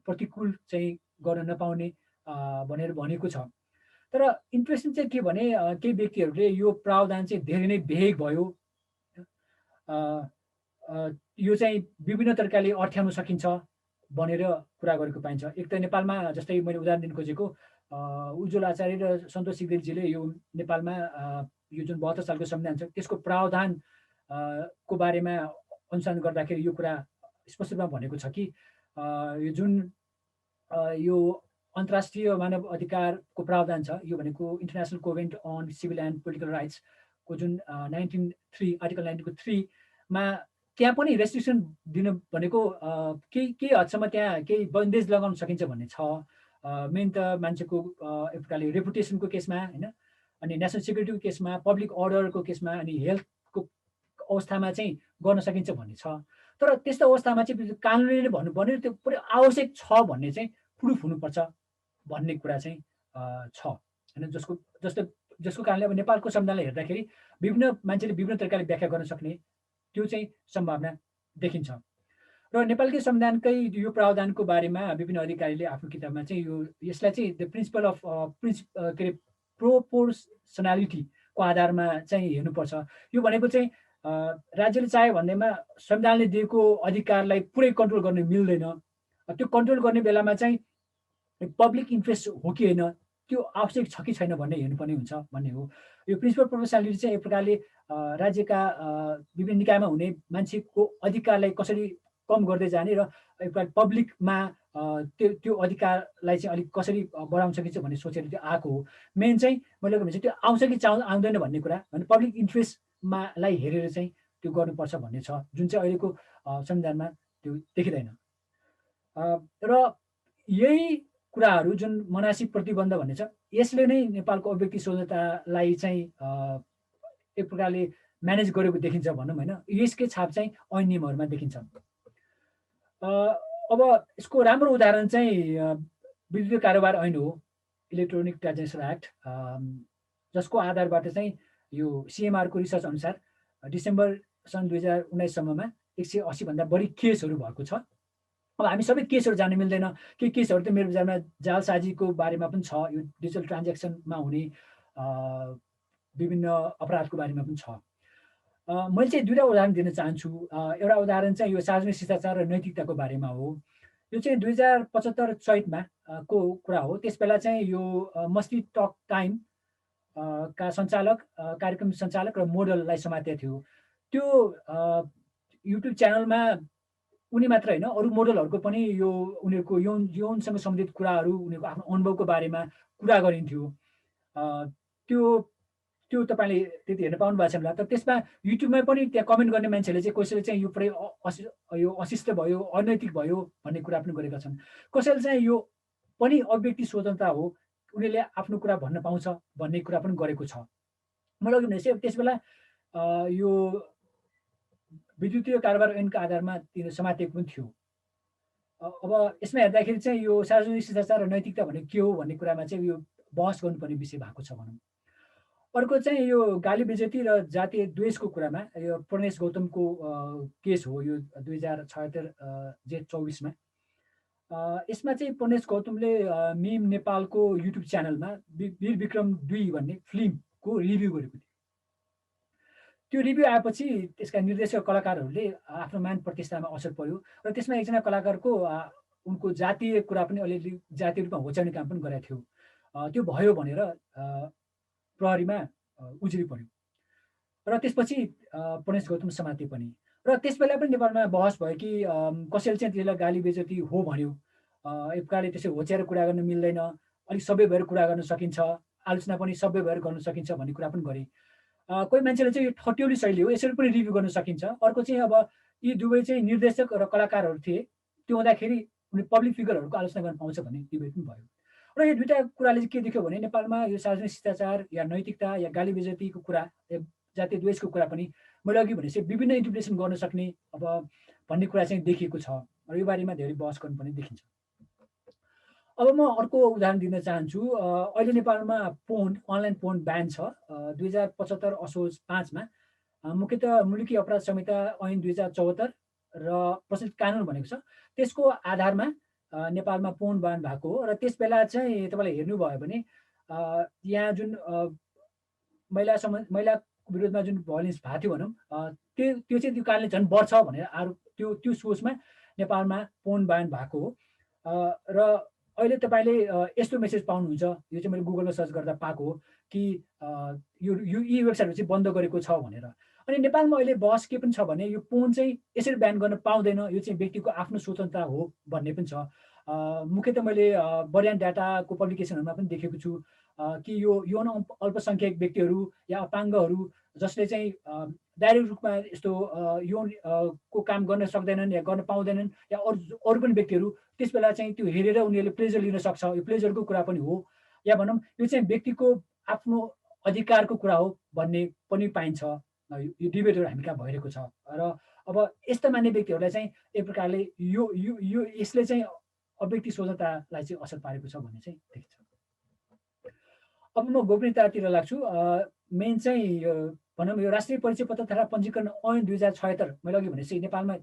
प्रतिकूल चाहिँ गर्न नपाउने भनेर भनेको छ। तर इन्ट्रेस्टिङ चाहिँ के भने केही व्यक्तिहरूले यो प्रावधान चाहिँ धेरै नै भेग भयो, यो चाहिँ विभिन्न तरिकाले अर्थ्याउन सकिन्छ भनेर कुरा गरेको पाइन्छ। एक त नेपालमा जस्तै मैले उदाहरण दिन खोजेको उज्जवल आचार्य र सन्तोष सिग्देलजीले यो नेपालमा यो जुन 72 सालको संविधान छ त्यसको प्रावधान को बारेमा अनुसन्धान गर्दाखेरि यो कुरा स्पष्ट रूपमा भनेको छ कि यो जुन यो अन्तर्राष्ट्रिय मानव अधिकारको प्रावधान छ, यो भनेको international covenant on civil and political राइट्सको जुन 1903 आर्टिकल 1903 मा त्यहाँ पनि रेस्ट्रिक्सन दिन भनेको केही हदसम्म त्यहाँ केही बन्देज लगाउन सकिन्छ भन्ने छ। मेन त मान्छेको एक प्रकारले रेपुटेसनको केसमा, होइन, अनि नेसनल सिक्युरिटीको केसमा, पब्लिक अर्डरको केसमा, अनि हेल्थको अवस्थामा चाहिँ गर्न सकिन्छ भन्ने छ। तर त्यस्तो अवस्थामा चाहिँ कानुनले भन्नुपर्ने त्यो पुरै आवश्यक छ भन्ने चाहिँ प्रुफ हुनुपर्छ भन्ने कुरा चाहिँ छ, होइन, जसको कारणले अब नेपालको संविधानलाई हेर्दाखेरि विभिन्न मान्छेले विभिन्न तरिकाले व्याख्या गर्न सक्ने त्यो चाहिँ सम्भावना देखिन्छ। र नेपालकै संविधानकै यो प्रावधानको बारेमा विभिन्न अधिकारीले आफ्नो किताबमा चाहिँ यसलाई चाहिँ द प्रिन्सिपल अफ के अरे प्रोपोर्सनालिटीको आधारमा चाहिँ हेर्नुपर्छ। यो भनेको चाहिँ राज्यले चाह्यो भन्दैमा संविधानले दिएको अधिकारलाई पुरै कन्ट्रोल गर्न मिल्दैन। त्यो कन्ट्रोल गर्ने बेलामा चाहिँ पब्लिक इन्ट्रेस्ट हो कि होइन, त्यो आवश्यक छ कि छैन भन्ने हेर्नुपर्ने हुन्छ भन्ने हो। यो प्रिन्सिपल प्रोपोर्सनालिटी चाहिँ एक प्रकारले राज्यका विभिन्न निकायमा हुने मान्छेको अधिकारलाई कसरी कम गर्दै जाने र एक प्रकार पब्लिकमा त्यो अधिकारलाई चाहिँ अलिक कसरी बढाउन सकिन्छ भन्ने सोचेर त्यो आएको हो। मेन चाहिँ मैले भने त्यो आउँछ कि आउँदैन भन्ने कुरा, भने पब्लिक इन्ट्रेस्टमा लाई हेरेर चाहिँ त्यो गर्नुपर्छ भन्ने छ, जुन चाहिँ अहिलेको संविधानमा त्यो देखिँदैन। र यही कुराहरू जुन मनासिब प्रतिबन्ध भन्ने छ, यसले नै नेपालको अभिव्यक्ति स्वतन्त्रतालाई चाहिँ एक प्रकारले म्यानेज गरेको देखिन्छ भनौँ, होइन। यसकै छाप चाहिँ ऐन नियमहरूमा देखिन्छ। अब यसको राम्रो उदाहरण चाहिँ विद्युतीय कारोबार ऐन हो, इलेक्ट्रोनिक ट्रान्जेक्सन एक्ट, जसको आधारबाट चाहिँ यो सिएमआरको रिसर्च अनुसार डिसेम्बर सन् 2019 सम्ममा 180 भन्दा बढी केसहरू भएको छ। अब हामी सबै केसहरू जान्न मिल्दैन, केही केसहरू त मेरो विचारमा जालसाजीको बारेमा पनि छ, यो डिजिटल ट्रान्जेक्सनमा हुने विभिन्न अपराधको बारेमा पनि छ। मैले चाहिँ 2टा उदाहरण दिन चाहन्छु। एउटा उदाहरण चाहिँ यो सार्वजनिक शिष्टाचार र नैतिकताको बारेमा हो। यो चाहिँ 2075 चैतमा को कुरा हो। त्यस बेला चाहिँ यो मस्ती टक टाइम का सञ्चालक, कार्यक्रम सञ्चालक र मोडललाई समातेको थियो। त्यो युट्युब च्यानलमा उनी मात्र होइन, अरू मोडलहरूको पनि यो उनीहरूको यौनसँग सम्बन्धित कुराहरू, उनीहरूको आफ्नो अनुभवको बारेमा कुरा गरिन्थ्यो। त्यो त्यो तपाईँले त्यति हेर्न पाउनु भएको छैन होला। तर त्यसमा युट्युबमा पनि त्यहाँ कमेन्ट गर्ने मान्छेहरूले चाहिँ कसैले चाहिँ यो पुरै यो अशिष्ट भयो, अनैतिक भयो भन्ने कुरा पनि गरेका छन्। कसैले चाहिँ यो पनि अभिव्यक्ति स्वतन्त्रता हो, उनीहरूले आफ्नो कुरा भन्न पाउँछ भन्ने कुरा पनि गरेको छ। मलाई भनेपछि त्यसबेला यो विद्युतीय कारोबार ऐनका आधारमा तिनीहरू समातिएको पनि थियो। अब यसमा हेर्दाखेरि चाहिँ यो सार्वजनिक शिष्टाचार र नैतिकता भनेको के हो भन्ने कुरामा चाहिँ यो बहस गर्नुपर्ने विषय भएको छ भनौँ। अर्को चाहिँ यो गाली बेइज्जती र जातीय द्वेषको कुरामा यो प्रणेश गौतमको केस हो यो 2076 जेठ 24मा। यसमा चाहिँ प्रणेश गौतमले मिम नेपालको युट्युब च्यानलमा वीर विक्रम 2 भन्ने फिल्मको रिभ्यू गरेको थियो। त्यो रिभ्यू आएपछि त्यसका निर्देशक कलाकारहरूले आफ्नो मान प्रतिष्ठामा असर पर्यो र त्यसमा एकजना कलाकारको उनको जातीय कुरा पनि अलिअलि जातीय रूपमा होच्याउने काम पनि गरेको थियो। त्यो भयो भनेर प्रहरीमा उजुरी पर्यो र त्यसपछि प्रणेश गौतम समाते पनि। र त्यसबेला पनि नेपालमा बहस भयो कि कसैले चाहिँ त्यसलाई गाली बेइज्जती हो भन्यो, एक प्रकारले त्यसै होच्याएर कुरा गर्न मिल्दैन, अलिक सभ्य भएर कुरा गर्न सकिन्छ, आलोचना पनि सभ्य भएर गर्न सकिन्छ भन्ने कुरा पनि गरे। कोही मान्छेले चाहिँ यो ठट्यौली शैली हो, यसरी पनि रिभ्यू गर्न सकिन्छ। अर्को चाहिँ अब यी दुवै चाहिँ निर्देशक र कलाकारहरू थिए, त्यो हुँदाखेरि उनी पब्लिक फिगरहरूको आलोचना गर्न पाउँछ भन्ने डिबेट पनि भयो। र यो दुईवटा कुराले चाहिँ के देख्यो भने नेपालमा यो सार्वजनिक शिष्टाचार या नैतिकता या गाली बेइज्जतीको कुरा, जातीय द्वेषको कुरा पनि मैले अघि भनेपछि विभिन्न इन्टरप्रिटेसन गर्न सक्ने अब भन्ने कुरा चाहिँ देखिएको छ र यो बारेमा धेरै बहस गर्नुपर्ने देखिन्छ। अब म अर्को उदाहरण दिन चाहन्छु। अहिले नेपालमा अनलाइन पोर्न ब्यान छ। 2075 असोज 5मा मुख्यतः मुलुकी अपराध संहिता ऐन 2074 र प्रचलित कानुन भनेको छ, त्यसको आधारमा नेपालमा पोर्न ब्यान भएको हो। र त्यसबेला चाहिँ तपाईँले हेर्नुभयो भने यहाँ जुन महिलाको विरुद्धमा जुन भयोलेन्स भएको थियो भनौँ, त्यो चाहिँ त्यो कारणले झन् बढ्छ भनेर त्यो सोचमा नेपालमा पोर्न ब्यान भएको हो। र अहिले तपाईँले यस्तो मेसेज पाउनुहुन्छ, यो चाहिँ मैले गुगलमा सर्च गर्दा पाएको हो कि यी वेबसाइटहरू चाहिँ बन्द गरेको छ भनेर। अनि नेपालमा अहिले बहस के पनि छ भने यो पोर्न चाहिँ यसरी ब्यान गर्न पाउँदैन, यो चाहिँ व्यक्तिको आफ्नो स्वतन्त्रता हो भन्ने पनि छ। मुख्यतः मैले बर्यान डाटाको पब्लिकेसनहरूमा पनि देखेको छु कि यो यौन अल्पसङ्ख्यक व्यक्तिहरू या अपाङ्गहरू जसले चाहिँ डाइरेक्ट रूपमा यस्तो यौन को काम गर्न सक्दैनन् या गर्न पाउँदैनन् या अरू पनि व्यक्तिहरू, त्यस बेला चाहिँ त्यो हेरेर उनीहरूले प्लेजर लिन सक्छ, यो प्लेजरको कुरा पनि हो। या भनौँ यो चाहिँ व्यक्तिको आफ्नो अधिकारको कुरा हो भन्ने पनि पाइन्छ। यो डिबेटहरू हामी कहाँ भइरहेको छ। र अब यस्ता मान्ने व्यक्तिहरूलाई चाहिँ एक प्रकारले यो यसले चाहिँ अव्यक्ति स्वतन्त्रतालाई चाहिँ असर पारेको छ भन्ने चाहिँ देखिन्छ। अब म गोपनीयतातिर लाग्छु। मेन चाहिँ भनौँ यो राष्ट्रिय परिचय पत्र तथा पञ्जीकरण ऐन 2076 मैले अघि भनेपछि नेपालमा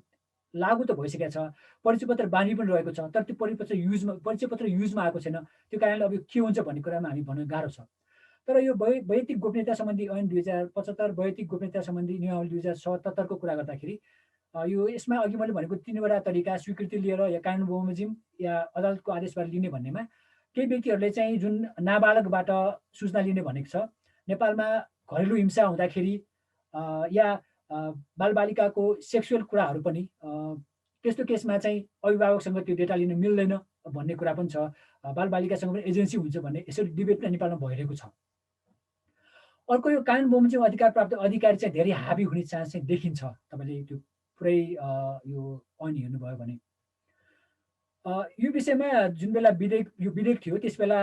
लागू त भइसकेको छ, परिचय पत्र बानी पनि रहेको छ, तर त्यो परिचय पत्र युजमा आएको छैन। त्यो कारणले अब के हुन्छ भन्ने कुरामा हामी भन्न गाह्रो छ। तर यो वैयक्तिक गोपनीयता सम्बन्धी ऐन 2075, वैयक्तिक गोपनीयता सम्बन्धी नियमावली 2077 को कुरा गर्दाखेरि यो यसमा अघि मैले भनेको 3वटा तरिका स्वीकृति लिएर या कानुन बमोजिम या अदालतको आदेशबाट लिने भन्नेमा केही व्यक्तिहरूले चाहिँ जुन नाबालकबाट सूचना लिने भनेको छ, नेपालमा घरेलु हिंसा हुँदाखेरि या बालबालिकाको सेक्सुअल कुराहरू पनि त्यस्तो केसमा चाहिँ अभिभावकसँग त्यो डेटा लिन मिल्दैन भन्ने कुरा पनि छ। बालबालिकासँग पनि एजेन्सी हुन्छ भन्ने यसरी डिबेट पनि नेपालमा भइरहेको छ। अर्को यो कानुन बमोजिम अधिकार प्राप्त अधिकारी चाहिँ धेरै हाबी हुने चान्स चाहिँ देखिन्छ। तपाईँले त्यो पुरै यो ऐन हेर्नुभयो भने यो विषयमा जुन बेला विधेयक थियो त्यस बेला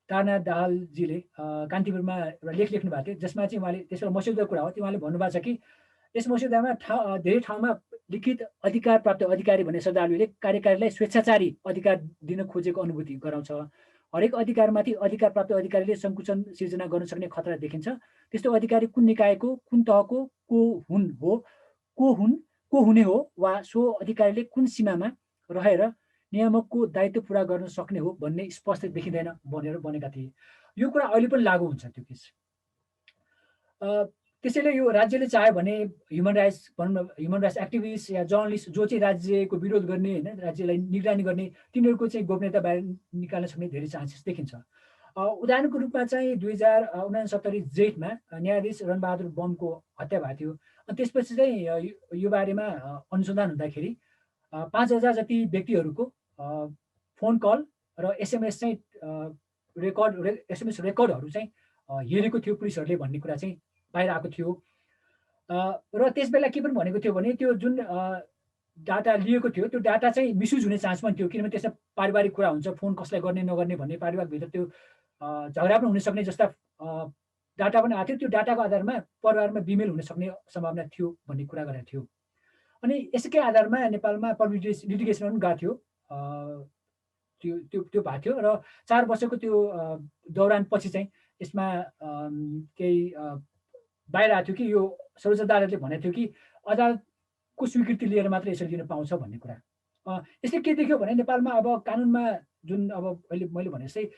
ताना दाहालजीले कान्तिपुरमा एउटा लेख लेख्नु भएको थियो, जसमा चाहिँ उहाँले त्यसबेला मस्यौदाको कुरा हो, त्यो उहाँले भन्नुभएको छ कि यस मस्यौदामा धेरै ठाउँमा लिखित अधिकार प्राप्त अधिकारी भन्ने शब्दावलीले कार्यकारीलाई स्वेच्छाचारी अधिकार दिन खोजेको अनुभूति गराउँछ। हरेक अधिकारमाथि अधिकार प्राप्त अधिकारीले सङ्कुचन सिर्जना गर्न सक्ने खतरा देखिन्छ। त्यस्तो अधिकारी कुन निकायको, कुन तहको को हुने हो वा सो अधिकारीले कुन सीमामा रहेर नियामकको दायित्व पुरा गर्न सक्ने हो भन्ने स्पष्ट देखिँदैन भनेर बनेका थिए। यो कुरा अहिले पनि लागू हुन्छ त्यो केस। त्यसैले यो राज्यले चाह्यो भने ह्युमन राइट्स एक्टिभिस्ट या जर्नलिस्ट जो चाहिँ राज्यको विरोध गर्ने होइन, राज्यलाई निगरानी गर्ने, तिनीहरूको चाहिँ गोपनीयता बाहिर निकाल्न सक्ने धेरै चान्सेस देखिन्छ। उदाहरणको रूपमा चाहिँ 2069 जेठमा न्यायाधीश रणबहादुर बमको हत्या भएको थियो। अनि त्यसपछि चाहिँ यो बारेमा अनुसन्धान हुँदाखेरि 5000 जति व्यक्तिहरूको फोन कल र एसएमएस रेकर्डहरू चाहिँ हेरेको थियो पुलिसहरूले भन्ने कुरा चाहिँ बाहिर आएको थियो। र त्यसबेला के पनि भनेको थियो भने त्यो जुन डाटा लिएको थियो त्यो डाटा चाहिँ मिसयुज हुने चान्स पनि थियो, किनभने त्यसमा पारिवारिक कुरा हुन्छ, फोन कसलाई गर्ने नगर्ने भन्ने पारिवारिकभित्र त्यो झगडा पनि हुनसक्ने जस्ता डाटा पनि आएको थियो। त्यो डाटाको आधारमा परिवारमा बिमेल हुन सक्ने सम्भावना थियो भन्ने कुरा गरेको थियो। अनि यसकै आधारमा नेपालमा पब्लिक लिटिगेसन पनि गएको थियो, त्यो त्यो त्यो भएको थियो। र 4 वर्षको त्यो दौरान पछि चाहिँ यसमा केही बाहिर आएको थियो कि यो सर्वोच्च अदालतले भनेको थियो कि अदालतको स्वीकृति लिएर मात्र यसरी दिन पाउँछ भन्ने कुरा। यसले के देख्यो भने नेपालमा अब कानुनमा जुन अब अहिले मैले भने जस्तै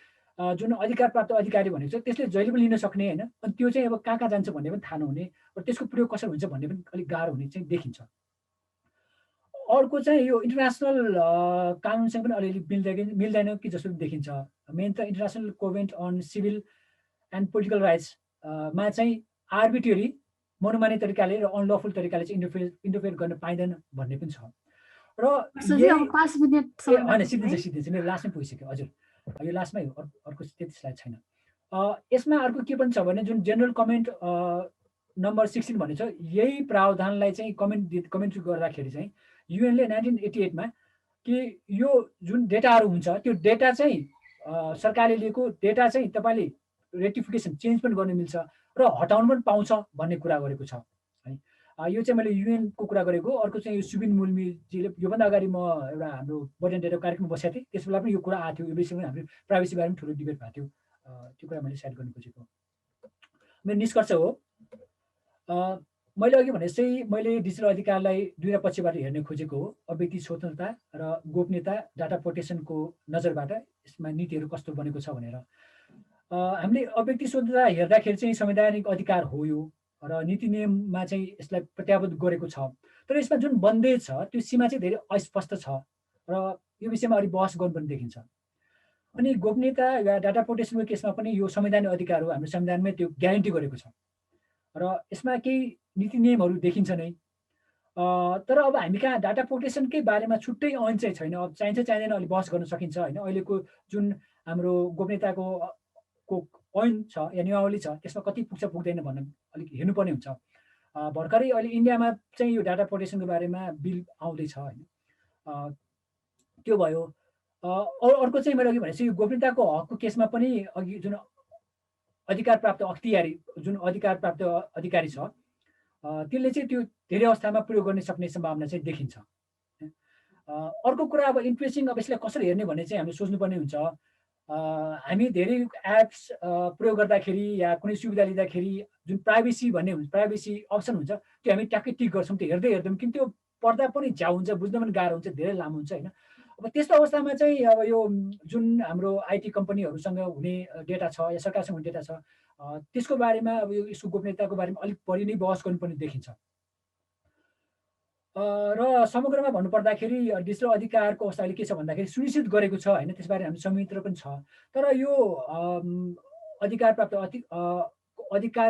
जुन अधिकार प्राप्त अधिकारी भनेको छ त्यसले जहिले पनि लिन सक्ने होइन, अनि त्यो चाहिँ अब कहाँ कहाँ जान्छ भन्ने पनि थाहा नहुने र त्यसको प्रयोग कसरी हुन्छ भन्ने पनि अलिक गाह्रो हुने चाहिँ देखिन्छ। अर्को चाहिँ यो इन्टरनेसनल कानुनसँग पनि अलिअलि मिल्दैन कि जस्तो देखिन्छ। मेन त international covenant on civil and political rights मा चाहिँ आर्बिट्रेरी मनोमानी तरिकाले र अनलफुल तरिकाले चाहिँ इन्टरफेयर गर्न पाइँदैन भन्ने पनि छ। र होइन सिद्धिन्छ मेरो लास्टमै पुगिसक्यो हजुर, यो लास्टमै हो, अर्को त्यति स्लाइड छैन। यसमा अर्को के पनि छ भने जुन जेनरल कमेन्ट नम्बर 16 भन्ने छ, यही प्रावधानलाई चाहिँ कमेन्ट गर्दाखेरि चाहिँ युएनले 1988 मा कि यो जुन डेटाहरू हुन्छ त्यो डेटा चाहिँ सरकारले लिएको डेटा चाहिँ तपाईँले रेक्टिफिकेसन चेन्ज पनि गर्न मिल्छ र हटाउनु पनि पाउँछ भन्ने कुरा गरेको छ है। यो चाहिँ मैले युएनको कुरा गरेको। अर्को चाहिँ यो सुबिन मुल्मीजीले योभन्दा अगाडि म एउटा हाम्रो बर्डन डेटा कार्यक्रम बसेको थिएँ, त्यसबेला पनि यो कुरा आएको थियो, यो विषयमा हाम्रो प्राइभेसी बारेमा ठुलो डिबेट भएको थियो। त्यो कुरा मैले सेयर गर्न खोजेको। मेरो निष्कर्ष हो मैले अघि भने चाहिँ मैले डिजिटल अधिकारलाई दुईवटा पक्षबाट हेर्ने खोजेको हो, अव्यक्ति स्वतन्त्रता र गोपनीयता डाटा प्रोटेक्सनको नजरबाट यसमा नीतिहरू कस्तो बनेको छ भनेर। हामीले अव्यक्ति स्वतन्त्रता हेर्दाखेरि चाहिँ संवैधानिक अधिकार हो यो, र नीति नियममा चाहिँ यसलाई प्रत्याबद्ध गरेको छ, तर यसमा जुन बन्देज छ त्यो सीमा चाहिँ धेरै अस्पष्ट छ र यो विषयमा अलिक बहस गर्नुपर्ने देखिन्छ। अनि गोपनीयता या डाटा प्रोटेक्सनको केसमा पनि यो संवैधानिक अधिकार हो, हाम्रो संविधानमै त्यो ग्यारेन्टी गरेको छ र यसमा केही नीति नियमहरू देखिन्छ नै। तर अब हामी कहाँ डाटा प्रोटेक्सनकै बारेमा छुट्टै ऐन चाहिँ छैन, अब चाहिन्छ चाहिँदैन अलिक बहस गर्न सकिन्छ होइन। अहिलेको जुन हाम्रो गोपनीयताको ऐन छ या नियमावली छ त्यसमा कति पुग्छ पुग्दैन भन्ने अलिक हेर्नुपर्ने हुन्छ। भर्खरै अहिले इन्डियामा चाहिँ यो डाटा प्रोटेक्सनको बारेमा बिल आउँदैछ होइन, त्यो भयो। अर्को चाहिँ मैले अघि भनेपछि यो गोपनीयताको हकको केसमा पनि अघि जुन अधिकार प्राप्त अधिकारी छ त्यसले चाहिँ त्यो धेरै अवस्थामा प्रयोग गर्न सक्ने सम्भावना चाहिँ देखिन्छ। अर्को कुरा अब इन्ट्रेस्टिङ, अब यसलाई कसरी हेर्ने भन्ने चाहिँ हामीले सोच्नुपर्ने हुन्छ। हामी धेरै एप्स प्रयोग गर्दाखेरि या कुनै सुविधा लिँदाखेरि जुन प्राइभेसी भन्ने हुन्छ, प्राइभेसी अप्सन हुन्छ, त्यो हामी ट्याक्कै टिक गर्छौँ, त्यो हेर्दै हेर्दैनौँ, किन त्यो पढ्दा पनि झ्याउ हुन्छ, बुझ्न पनि गाह्रो हुन्छ, धेरै लामो हुन्छ होइन। अब त्यस्तो अवस्थामा चाहिँ अब यो जुन हाम्रो आइटी कम्पनीहरूसँग हुने डेटा छ या सरकारसँग हुने डेटा छ त्यसको बारेमा अब यसको गोपनीयताको बारेमा अलिक बढी नै बहस गर्नुपर्ने देखिन्छ। र समग्रमा भन्नुपर्दाखेरि डिजिटल अधिकारको अवस्था अहिले के छ भन्दाखेरि सुनिश्चित गरेको छ होइन, त्यसबारे हामी संयन्त्र पनि छ। तर यो अधिकार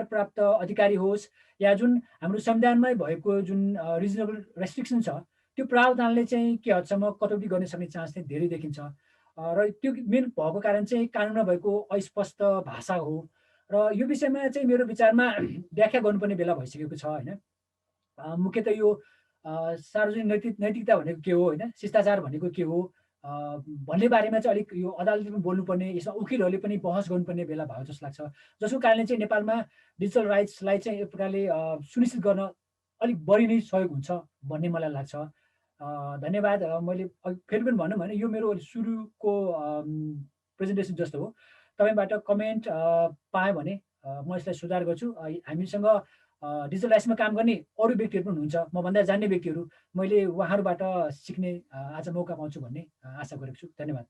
प्राप्त अधिकारी होस् या जुन हाम्रो संविधानमै भएको जुन रिजनेबल रेस्ट्रिक्सन छ त्यो प्रावधानले चाहिँ के हदसम्म कटौती गर्न सक्ने चान्स चाहिँ धेरै देखिन्छ। र त्यो मेन भएको कारण चाहिँ कानुनमा भएको अस्पष्ट भाषा हो र यो विषयमा चाहिँ मेरो विचारमा व्याख्या गर्नुपर्ने बेला भइसकेको छ होइन। मुख्यतः यो सार्वजनिक नैतिकता भनेको के हो होइन, शिष्टाचार भनेको के हो भन्ने बारेमा चाहिँ अलिक यो अदालतले पनि बोल्नुपर्ने, यसमा वकिलहरूले पनि बहस गर्नुपर्ने बेला भयो जस्तो लाग्छ। जसको कारणले चाहिँ नेपालमा डिजिटल राइट्सलाई चाहिँ एक प्रकारले सुनिश्चित गर्न अलिक बढी नै सहयोग हुन्छ भन्ने मलाई लाग्छ। धन्यवाद। मैले फेरि पनि भनौँ भने यो मेरो सुरुको प्रेजेन्टेसन जस्तो हो, तपाईँबाट कमेन्ट पाएँ भने म यसलाई सुधार गर्छु। हामीसँग डिजिटल राइट्समा काम गर्ने अरू व्यक्तिहरू पनि हुनुहुन्छ, मभन्दा जान्ने व्यक्तिहरू, मैले उहाँहरूबाट सिक्ने आज मौका पाउँछु भन्ने आशा गरेको छु। धन्यवाद।